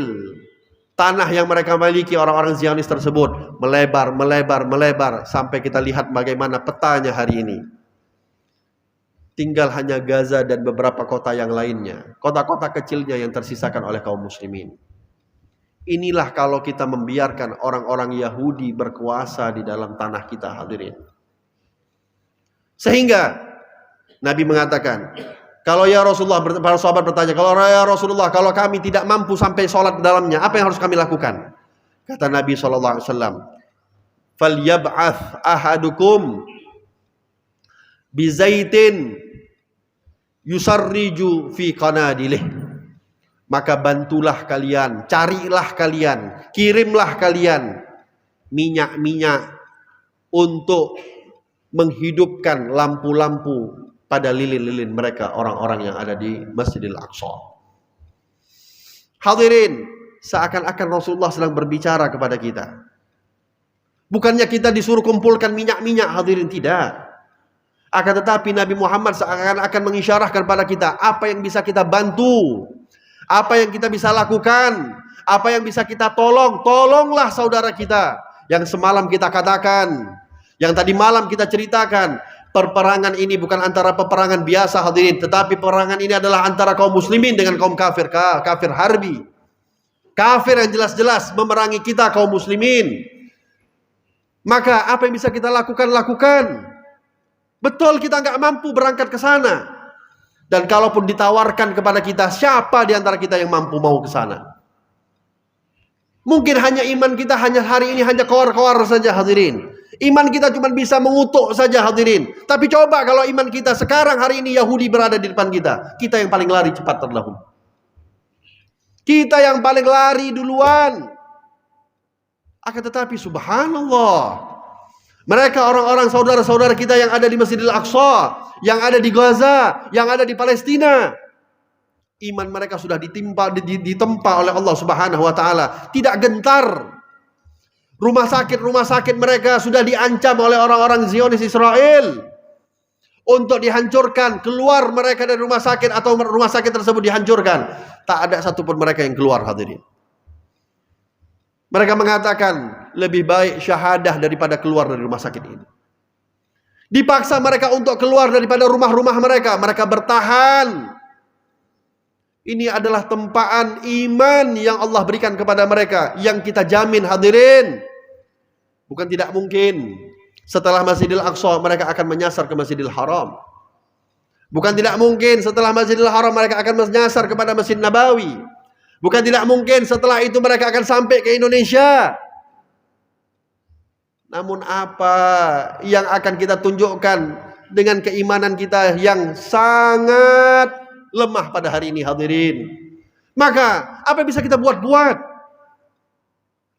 [SPEAKER 1] tanah yang mereka miliki orang-orang Zionis tersebut melebar sampai kita lihat bagaimana petanya hari ini. Tinggal hanya Gaza dan beberapa kota yang lainnya, kota-kota kecilnya yang tersisakan oleh kaum muslimin. Inilah kalau kita membiarkan orang-orang Yahudi berkuasa di dalam tanah kita hadirin. Sehingga Nabi mengatakan, kalau ya Rasulullah, para sahabat bertanya, kalau ya Rasulullah, kalau kami tidak mampu sampai sholat di dalamnya, apa yang harus kami lakukan? Kata Nabi SAW, "Falyab'ath ahadukum bizaitin yusarriju fi qanadilih." Maka bantulah kalian, carilah kalian, kirimlah kalian minyak-minyak untuk menghidupkan lampu-lampu pada lilin-lilin mereka, orang-orang yang ada di Masjidil Aqsa. Hadirin, seakan-akan Rasulullah sedang berbicara kepada kita. Bukannya kita disuruh kumpulkan minyak-minyak, hadirin, tidak. Akan tetapi Nabi Muhammad seakan-akan mengisyarahkan kepada kita apa yang bisa kita bantu, apa yang kita bisa lakukan, apa yang bisa kita tolong. Tolonglah saudara kita yang semalam kita katakan, yang tadi malam kita ceritakan, Peperangan ini bukan antara peperangan biasa hadirin, tetapi peperangan ini adalah antara kaum muslimin dengan kaum kafir, kafir harbi. Kafir yang jelas-jelas memerangi kita kaum muslimin. Maka apa yang bisa kita lakukan, lakukan. Betul kita nggak mampu berangkat ke sana. Dan kalaupun ditawarkan kepada kita, siapa di antara kita yang mampu mau ke sana? Mungkin hanya iman kita hanya hari ini hanya kowar-kowar saja hadirin. Iman kita cuma bisa mengutuk saja hadirin. Tapi coba kalau iman kita sekarang hari ini Yahudi berada di depan kita. Kita yang paling lari cepat terdahulu. Kita yang paling lari duluan. Akan tetapi subhanallah, mereka orang-orang saudara-saudara kita yang ada di Masjidil Aqsa, yang ada di Gaza, yang ada di Palestina, iman mereka sudah ditempa oleh Allah Subhanahu wa taala, tidak gentar. Rumah sakit mereka sudah diancam oleh orang-orang Zionis Israel untuk dihancurkan, keluar mereka dari rumah sakit atau rumah sakit tersebut dihancurkan. Tak ada satupun mereka yang keluar hadirin. Mereka mengatakan lebih baik syahadah daripada keluar dari rumah sakit ini. Dipaksa mereka untuk keluar daripada rumah-rumah mereka. Mereka bertahan. Ini adalah tempaan iman yang Allah berikan kepada mereka, yang kita jamin hadirin. Bukan tidak mungkin setelah Masjidil Aqsa mereka akan menyasar ke Masjidil Haram. Bukan tidak mungkin setelah Masjidil Haram mereka akan menyasar kepada Masjid Nabawi. Bukan tidak mungkin setelah itu mereka akan sampai ke Indonesia. Namun apa yang akan kita tunjukkan dengan keimanan kita yang sangat lemah pada hari ini hadirin? Maka apa yang bisa kita buat-buat?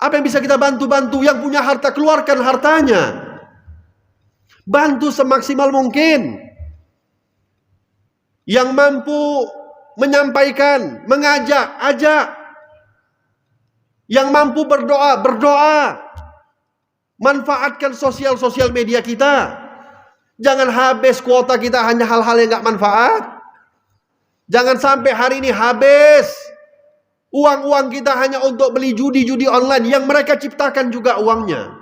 [SPEAKER 1] Apa yang bisa kita bantu-bantu? Yang punya harta keluarkan hartanya. Bantu semaksimal mungkin. Yang mampu menyampaikan, mengajak, ajak. Yang mampu berdoa, berdoa. Manfaatkan sosial media kita. Jangan habis kuota kita hanya hal-hal yang gak manfaat. Jangan sampai hari ini habis uang-uang kita hanya untuk beli judi-judi online yang mereka ciptakan juga uangnya.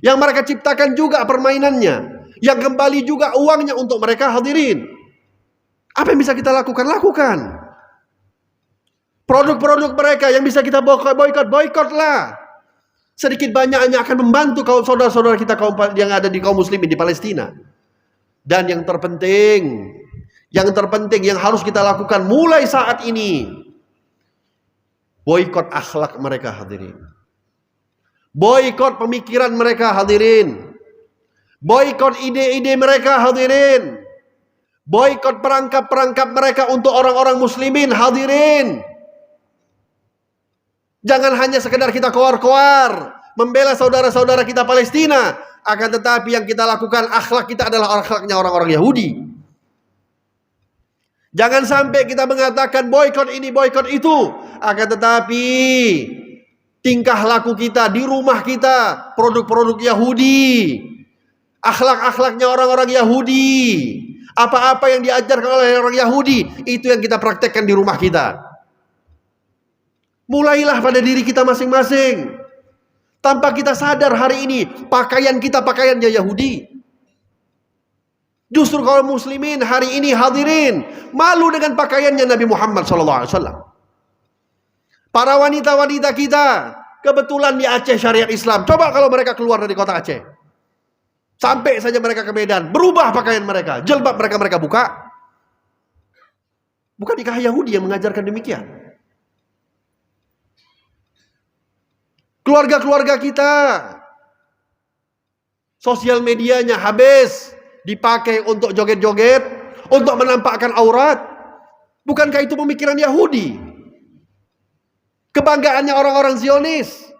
[SPEAKER 1] Yang mereka ciptakan juga permainannya. Yang kembali juga uangnya untuk mereka hadirin. Apa yang bisa kita lakukan? Lakukan. Produk-produk mereka yang bisa kita boikotlah. Sedikit banyaknya akan membantu kaum saudara-saudara kita kaum yang ada di kaum muslimin di Palestina. Dan yang terpenting yang harus kita lakukan mulai saat ini, boikot akhlak mereka hadirin. Boikot pemikiran mereka hadirin. Boikot ide-ide mereka hadirin. Boikot perangkap-perangkap mereka untuk orang-orang muslimin hadirin. Jangan hanya sekedar kita koar-koar membela saudara-saudara kita Palestina, akan tetapi yang kita lakukan akhlak kita adalah akhlaknya orang-orang Yahudi. Jangan sampai kita mengatakan boikot ini, boikot itu, akan tetapi tingkah laku kita di rumah kita produk-produk Yahudi, akhlak-akhlaknya orang-orang Yahudi, apa-apa yang diajarkan oleh orang Yahudi, itu yang kita praktekkan di rumah kita. Mulailah pada diri kita masing-masing. Tanpa kita sadar hari ini pakaian kita pakaiannya Yahudi. Justru kaum muslimin hari ini hadirin malu dengan pakaiannya Nabi Muhammad SAW. Para wanita-wanita kita kebetulan di Aceh syariat Islam. Coba kalau mereka keluar dari kota Aceh, sampai saja mereka ke Medan, berubah pakaian mereka, jilbab mereka buka. Bukankah Yahudi yang mengajarkan demikian? Keluarga-keluarga kita, sosial medianya habis dipakai untuk joget-joget, untuk menampakkan aurat. Bukankah itu pemikiran Yahudi? Kebanggaannya orang-orang Zionis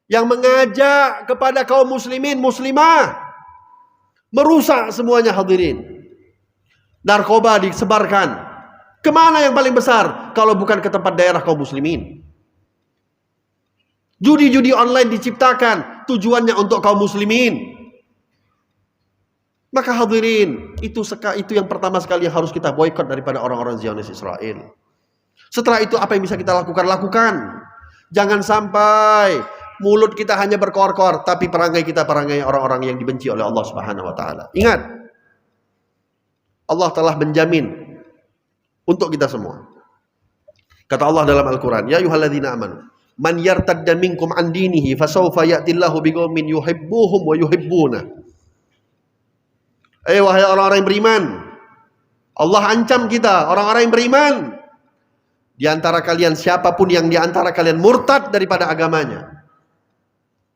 [SPEAKER 1] yang mengajak kepada kaum muslimin, muslimah merusak semuanya hadirin. Narkoba disebarkan. Kemana yang paling besar kalau bukan ke tempat daerah kaum muslimin? Judi-judi online diciptakan tujuannya untuk kaum muslimin. Maka hadirin, itu yang pertama sekali yang harus kita boikot daripada orang-orang Zionis Israel. Setelah itu apa yang bisa kita lakukan? Lakukan. Jangan sampai mulut kita hanya berkoar-koar, tapi perangai kita perangai orang-orang yang dibenci oleh Allah Subhanahu wa taala. Ingat, Allah telah menjamin untuk kita semua. Kata Allah dalam Al-Quran, ya ayyuhalladzina amanu, man yartadda minkum an dinihi fasawfa ya'tillahu biqaumin yuhibbuhum wa yuhibbuna. Wahai orang-orang yang beriman, Allah ancam kita, orang-orang yang beriman, di antara kalian siapapun yang di antara kalian murtad daripada agamanya,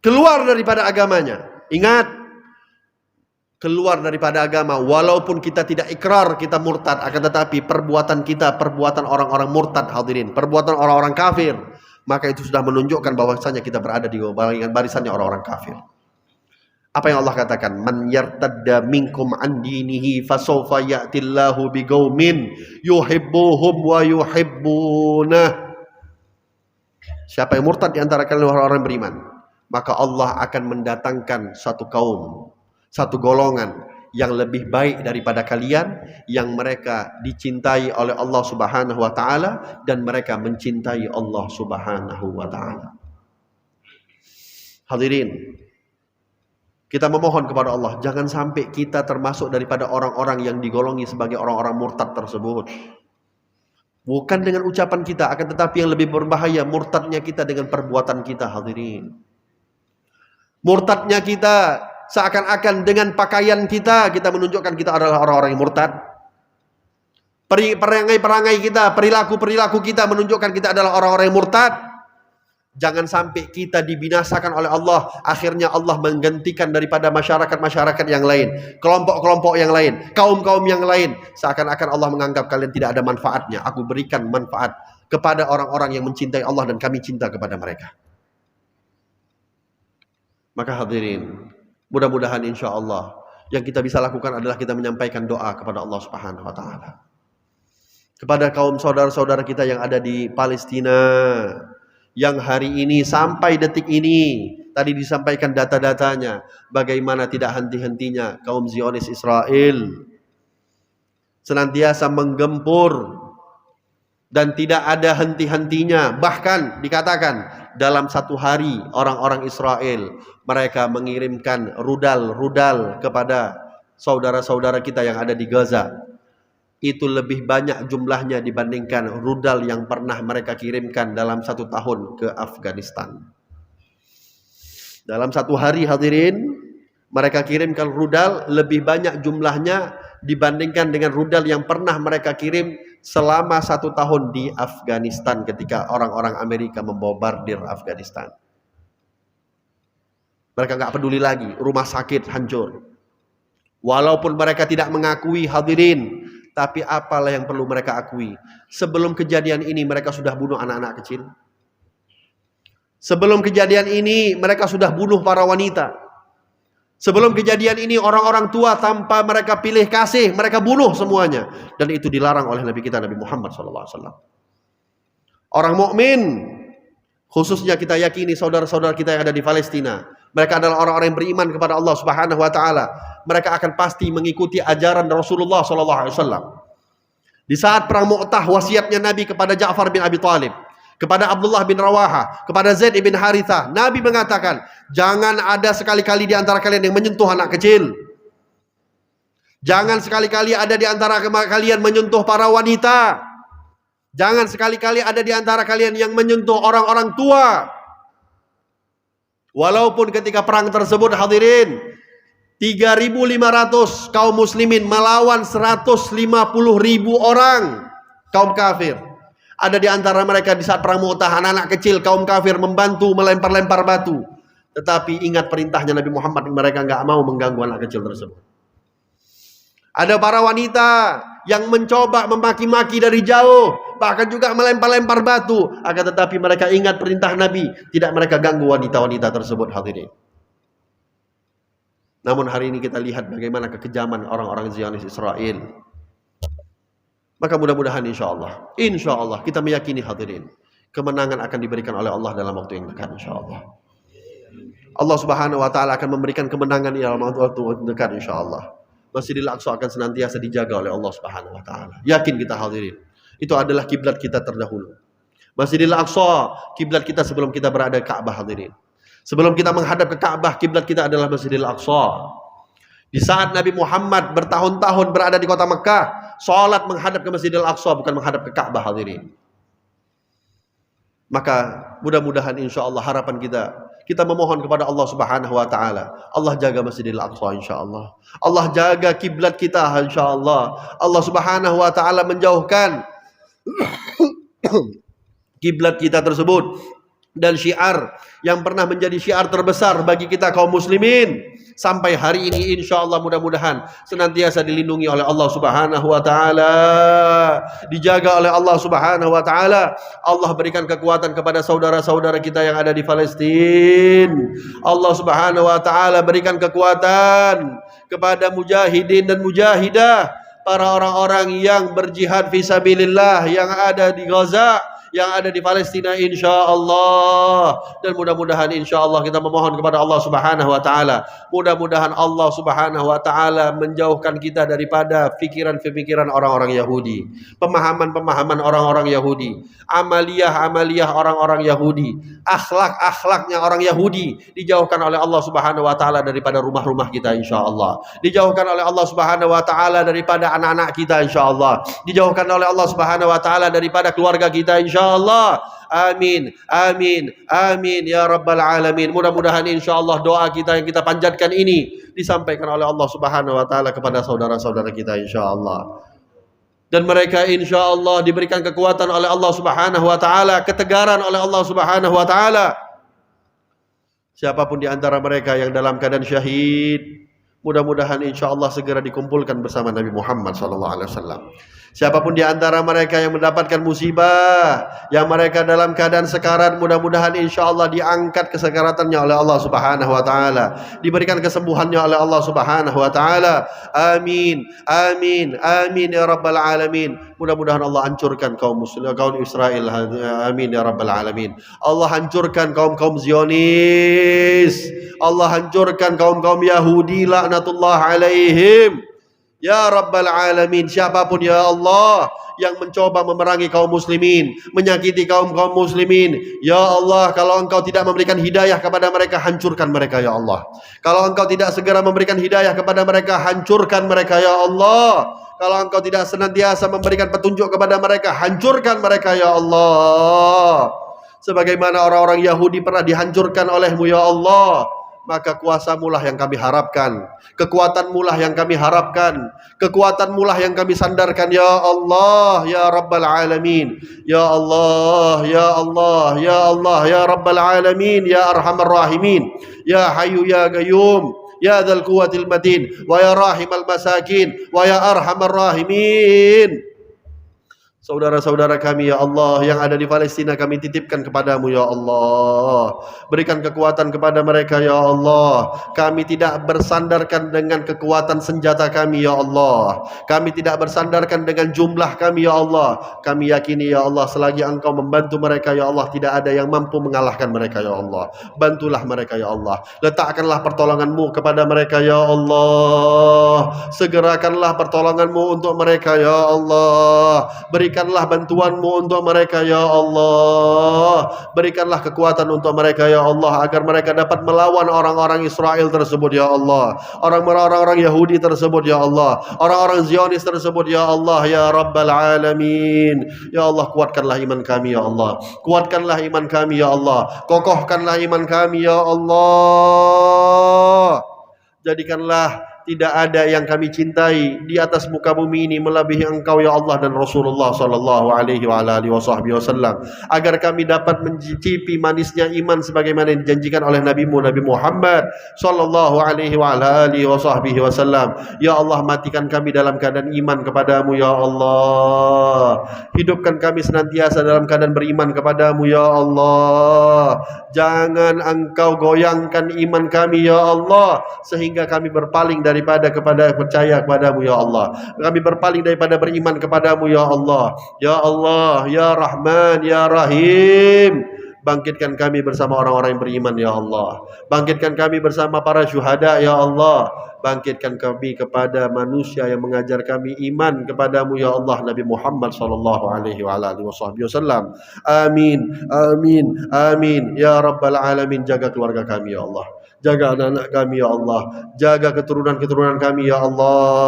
[SPEAKER 1] keluar daripada agamanya. Ingat, keluar daripada agama, walaupun kita tidak ikrar kita murtad, akan tetapi perbuatan kita, perbuatan orang-orang murtad hadirin, perbuatan orang-orang kafir, maka itu sudah menunjukkan bahwasanya kita berada di barisannya orang-orang kafir. Apa yang Allah katakan? Man yartadda minkum an dinihi fasawfa ya'tillahu biqaumin yuhibbuhum wa yuhibbunah. Siapa yang murtad di antara kalian orang-orang beriman, maka Allah akan mendatangkan satu kaum, satu golongan yang lebih baik daripada kalian, yang mereka dicintai oleh Allah Subhanahu wa taala dan mereka mencintai Allah Subhanahu wa taala. Hadirin, kita memohon kepada Allah, jangan sampai kita termasuk daripada orang-orang yang digolongi sebagai orang-orang murtad tersebut. Bukan dengan ucapan kita, akan tetapi yang lebih berbahaya murtadnya kita dengan perbuatan kita hadirin. Murtadnya kita seakan-akan dengan pakaian kita menunjukkan kita adalah orang-orang yang murtad. Perangai-perangai kita, perilaku-perilaku kita menunjukkan kita adalah orang-orang yang murtad. Jangan sampai kita dibinasakan oleh Allah, akhirnya Allah menggantikan daripada masyarakat-masyarakat yang lain, kelompok-kelompok yang lain, kaum-kaum yang lain, seakan-akan Allah menganggap kalian tidak ada manfaatnya. Aku berikan manfaat kepada orang-orang yang mencintai Allah dan kami cinta kepada mereka. Maka hadirin, mudah-mudahan insya Allah yang kita bisa lakukan adalah kita menyampaikan doa kepada Allah Subhanahu wa taala. Kepada kaum saudara-saudara kita yang ada di Palestina, yang hari ini sampai detik ini tadi disampaikan data-datanya, bagaimana tidak henti-hentinya kaum Zionis Israel senantiasa menggempur dan tidak ada henti-hentinya. Bahkan dikatakan dalam satu hari orang-orang Israel mereka mengirimkan rudal-rudal kepada saudara-saudara kita yang ada di Gaza. Itu lebih banyak jumlahnya dibandingkan rudal yang pernah mereka kirimkan dalam satu tahun ke Afghanistan. Dalam satu hari hadirin, mereka kirimkan rudal lebih banyak jumlahnya dibandingkan dengan rudal yang pernah mereka kirim selama satu tahun di Afghanistan ketika orang-orang Amerika membombardir Afghanistan. Mereka nggak peduli lagi, rumah sakit hancur. Walaupun mereka tidak mengakui hadirin, tapi apalah yang perlu mereka akui? Sebelum kejadian ini mereka sudah bunuh anak-anak kecil. Sebelum kejadian ini mereka sudah bunuh para wanita. Sebelum kejadian ini orang-orang tua tanpa mereka pilih kasih, mereka bunuh semuanya. Dan itu dilarang oleh Nabi kita, Nabi Muhammad SAW. Orang mukmin, khususnya kita yakini saudara-saudara kita yang ada di Palestina, mereka adalah orang-orang yang beriman kepada Allah Subhanahu wa taala. Mereka akan pasti mengikuti ajaran Rasulullah SAW. Di saat perang Mu'tah, wasiatnya Nabi kepada Ja'far bin Abi Thalib, kepada Abdullah bin Rawaha, kepada Zaid bin Harithah, Nabi mengatakan, jangan ada sekali-kali di antara kalian yang menyentuh anak kecil. Jangan sekali-kali ada di antara kalian menyentuh para wanita. Jangan sekali-kali ada di antara kalian yang menyentuh orang-orang tua. Walaupun ketika perang tersebut hadirin, 3.500 kaum muslimin melawan 150.000 orang kaum kafir. Ada di antara mereka di saat perang Mu'tah, anak-anak kecil kaum kafir membantu melempar-lempar batu. Tetapi ingat perintahnya Nabi Muhammad, mereka nggak mau mengganggu anak kecil tersebut. Ada para wanita yang mencoba memaki-maki dari jauh, bahkan juga melempar-lempar batu. Akan tetapi mereka ingat perintah Nabi, tidak mereka ganggu wanita-wanita tersebut hadirin. Namun hari ini kita lihat bagaimana kekejaman orang-orang Zionis Israel. Maka mudah-mudahan insya Allah kita meyakini hadirin, kemenangan akan diberikan oleh Allah dalam waktu yang dekat insya Allah. Allah Subhanahu wa taala akan memberikan kemenangan dalam waktu yang dekat insya Allah. Masjidil Aqsa akan senantiasa dijaga oleh Allah Subhanahu wa taala. Yakin kita hadirin. Itu adalah kiblat kita terdahulu. Masjidil Aqsa kiblat kita sebelum kita berada di Ka'bah hadirin. Sebelum kita menghadap ke Ka'bah, kiblat kita adalah Masjidil Aqsa. Di saat Nabi Muhammad bertahun-tahun berada di kota Mekah, sholat menghadap ke Masjidil Aqsa, bukan menghadap ke Ka'bah, hadirin. Maka mudah-mudahan insya Allah harapan kita memohon kepada Allah Subhanahu wa taala. Allah jaga Masjidil Aqsa insya Allah. Allah jaga kiblat kita insya Allah. Allah Subhanahu wa taala menjauhkan kiblat kita tersebut dan syiar yang pernah menjadi syiar terbesar bagi kita kaum muslimin sampai hari ini, insya Allah mudah-mudahan senantiasa dilindungi oleh Allah Subhanahu wa taala, dijaga oleh Allah Subhanahu wa taala. Allah berikan kekuatan kepada saudara-saudara kita yang ada di Palestina. Allah Subhanahu wa taala berikan kekuatan kepada mujahidin dan mujahidah, para orang-orang yang berjihad fisabilillah yang ada di Gaza, yang ada di Palestina, insya Allah. Dan mudah-mudahan insya Allah kita memohon kepada Allah Subhanahu wa taala, mudah-mudahan Allah Subhanahu wa taala menjauhkan kita daripada pikiran-pikiran orang-orang Yahudi, pemahaman-pemahaman orang-orang Yahudi, amaliyah-amaliyah orang-orang Yahudi, akhlak-akhlaknya orang Yahudi dijauhkan oleh Allah Subhanahu wa taala daripada rumah-rumah kita insya Allah, dijauhkan oleh Allah Subhanahu wa taala daripada anak-anak kita insya Allah, dijauhkan oleh Allah Subhanahu wa taala daripada keluarga kita insya Allah. Amin, amin, amin ya rabbal alamin. Mudah-mudahan insya Allah doa kita yang kita panjatkan ini disampaikan oleh Allah Subhanahu wa taala kepada saudara-saudara kita insya Allah. Dan mereka insya Allah diberikan kekuatan oleh Allah Subhanahu wa taala, ketegaran oleh Allah Subhanahu wa taala. Siapapun di antara mereka yang dalam keadaan syahid, mudah-mudahan insya Allah segera dikumpulkan bersama Nabi Muhammad SAW. Siapapun di antara mereka yang mendapatkan musibah, yang mereka dalam keadaan sekarat, mudah-mudahan insya Allah diangkat kesekaratannya oleh Allah Subhanahu wa taala, diberikan kesembuhannya oleh Allah Subhanahu wa taala. Amin, amin, amin ya rabbal alamin. Mudah-mudahan Allah hancurkan kaum muslim, kaum Israel. Amin ya rabbal alamin. Allah hancurkan kaum-kaum Zionis. Allah hancurkan kaum-kaum Yahudi laknatullah alaihim. Ya Rabbal Alamin, siapapun ya Allah yang mencoba memerangi kaum muslimin, menyakiti kaum-kaum muslimin, ya Allah, kalau Engkau tidak memberikan hidayah kepada mereka, hancurkan mereka ya Allah. Kalau Engkau tidak segera memberikan hidayah kepada mereka, hancurkan mereka ya Allah. Kalau Engkau tidak senantiasa memberikan petunjuk kepada mereka, hancurkan mereka ya Allah. Sebagaimana orang-orang Yahudi pernah dihancurkan oleh-Mu ya Allah, maka kuasa-Mu lah yang kami harapkan, kekuatan-Mu lah yang kami harapkan, kekuatan-Mu lah yang kami sandarkan ya Allah ya Rabbal Alamin. Ya Allah, ya Allah, ya Allah, ya Rabbal Alamin, ya Arhamar Rahimin, ya Hayyu ya Qayyum, ya Dzal Quwwatil Matin, wa ya Rahimal Masakin, wa ya Arhamar Rahimin. Saudara-saudara kami ya Allah yang ada di Palestina, kami titipkan kepadamu ya Allah. Berikan kekuatan kepada mereka ya Allah. Kami tidak bersandarkan dengan kekuatan senjata kami ya Allah. Kami tidak bersandarkan dengan jumlah kami ya Allah. Kami yakini ya Allah, selagi Engkau membantu mereka ya Allah, tidak ada yang mampu mengalahkan mereka ya Allah. Bantulah mereka ya Allah. Letakkanlah pertolongan-Mu kepada mereka ya Allah. Segerakanlah pertolongan-Mu untuk mereka ya Allah. Berikanlah bantuan-Mu untuk mereka ya Allah. Berikanlah kekuatan untuk mereka ya Allah, agar mereka dapat melawan orang-orang Israel tersebut ya Allah, orang-orang Yahudi tersebut ya Allah, orang-orang Zionis tersebut ya Allah ya Rabbal Alamin. Ya Allah, kuatkanlah iman kami ya Allah, kuatkanlah iman kami ya Allah, kokohkanlah iman kami ya Allah. Jadikanlah tidak ada yang kami cintai di atas muka bumi ini melebihi Engkau ya Allah dan Rasulullah sallallahu alaihi wasallam, agar kami dapat mencicipi manisnya iman sebagaimana yang dijanjikan oleh Nabi-Mu Nabi Muhammad sallallahu alaihi wasallam. Ya Allah, matikan kami dalam keadaan iman kepadamu ya Allah. Hidupkan kami senantiasa dalam keadaan beriman kepadamu ya Allah. Jangan Engkau goyangkan iman kami ya Allah, sehingga kami berpaling daripada percaya kepadamu ya Allah. Kami berpaling daripada beriman kepadamu ya Allah. Ya Allah, ya Rahman, ya Rahim. Bangkitkan kami bersama orang-orang yang beriman ya Allah. Bangkitkan kami bersama para syuhada ya Allah. Bangkitkan kami kepada manusia yang mengajar kami iman kepadamu ya Allah, Nabi Muhammad sallallahu alaihi wasallam. Amin, amin, amin ya Rabbal Alamin. Jaga keluarga kami ya Allah. jaga anak-anak kami ya Allah, jaga keturunan-keturunan kami ya Allah.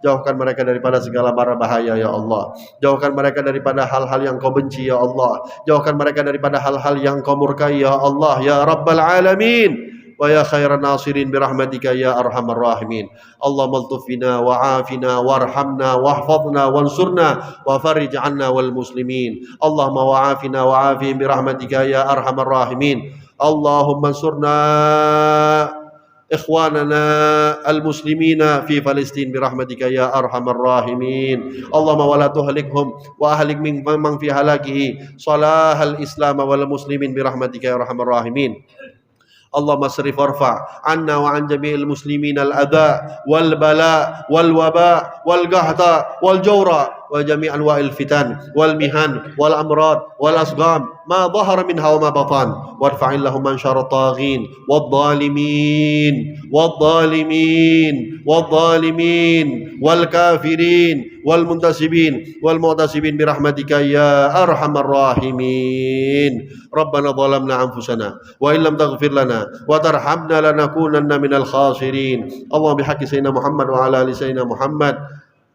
[SPEAKER 1] Jauhkan mereka daripada segala mara bahaya ya Allah. Jauhkan mereka daripada hal-hal yang kau benci ya Allah. Jauhkan mereka daripada hal-hal yang kau murkai ya Allah ya Rabbal Alamin. Wa ya khairan nasirin birahmatika ya arhamar rahimin. Allahumma altuf bina wa afina warhamna wahfadna wansurna wa farij anna wal muslimin. Allahumma wa afina wa afihim birahmatika ya arhamar rahimin. Allahumma ansurna إخواننا المسلمين في فلسطين برحمتك يا أرحم الراحمين. اللهم ولا تهلكهم وأهلك من في هلاكه صلاح الإسلام والمسلمين برحمتك يا أرحم الراحمين. اللهم اصرف وارفع عنا وعن جميع المسلمين الأذى والبلاء والوباء والقحط والجور وجميع أنواع الفتن والمهن والأمراض والأسقام ما ظهر منها وما بطن. وارفع اللهم من شر الطاغين والظالمين والكافرين والمنتسبين والمعتصبين برحمتك يا أرحم الراحمين. ربنا ظلمنا أنفسنا وإن لم تغفر لنا وترحمنا لنكونن من الخاسرين. اللهم بحق سيدنا محمد وعلى آل سيدنا محمد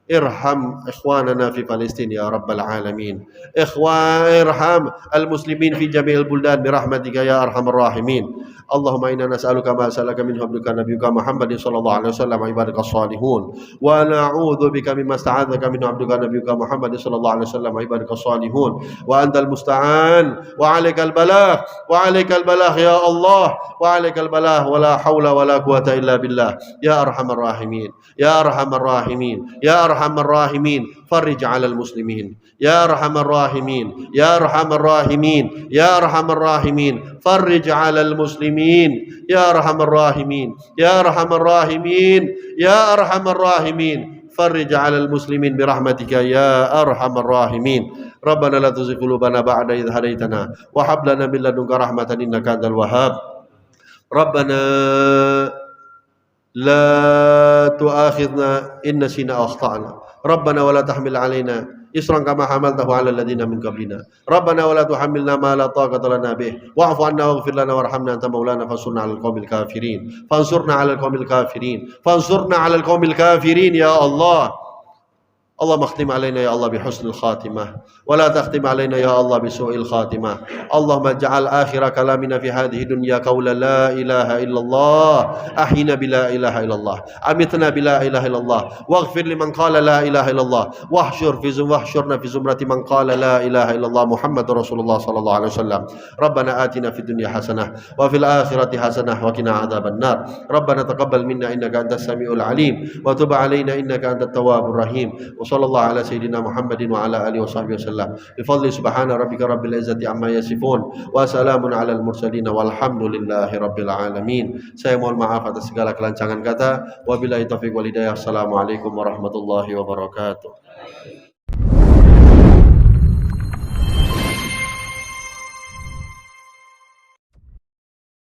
[SPEAKER 1] ارحم إخواننا في فلسطين يا رب العالمين. ارحم المسلمين في جميع البلدان برحمتك يا أرحم الراحمين. اللهم إنا نسألك ما سألك منه عبدك نبيك محمد صلى الله عليه وسلم عبادك الصالحون ونعوذ بك مما استعاذك منه عبدك نبيك محمد صلى الله عليه وسلم عبادك الصالحون وأنت المستعان وعليك البلاغ يا الله وعليك البلاغ ولا حول ولا قوة إلا بالله يا أرحم الراحمين يا أرحم الراحمين يا أرحم الراحمين. فرج على المسلمين يا أرحم الراحمين يا أرحم الراحمين يا أرحم الراحمين. فرج على المسلمين يا أرحم الراحمين يا أرحم الراحمين يا أرحم الراحمين. فرج على المسلمين برحمتك يا أرحم الراحمين. ربنا لا تزغ قلوبنا بعد إذ هديتنا وهب لنا من لدنك رحمة إنك أنت الوهاب. ربنا لا تؤاخذنا إن نسينا أو أخطأنا. ربنا ولا تحمل علينا إصرا كما حملته على الذين من قبلنا. ربنا ولا تحملنا ما لا طاقة لنا به واعف عنا واغفر لنا وارحمنا أنت مولانا فانصرنا على القوم الكافرين يا الله. اللهم اختم علينا يا الله بحسن الخاتمة ولا تختم علينا يا الله بسوء الخاتمة. اللهم اجعل آخر كلامنا في هذه الدنيا قول لا إله إلا الله. أحينا بلا إله إلا الله أمتنا بلا إله إلا الله واغفر لمن قال لا إله إلا الله واحشرنا في زمرة من قال لا إله إلا الله محمد رسول الله صلى الله عليه وسلم. ربنا آتنا في الدنيا حسنة وفي الآخرة حسنة وقنا عذاب النار. ربنا تقبل منا إنك أنت السميع العليم وتب علينا إنك أنت التواب الرحيم. وصلى الله على سيدنا محمد وعلى آله وصحبه وسلم. بفضل سبحان ربك رب العزة عما يصفون وسلام على المرسلين والحمد لله رب العالمين. Saya mohon maaf atas segala kelancangan kata. Wabillahi taufiq wal hidayah. Assalamualaikum warahmatullahi wabarakatuh.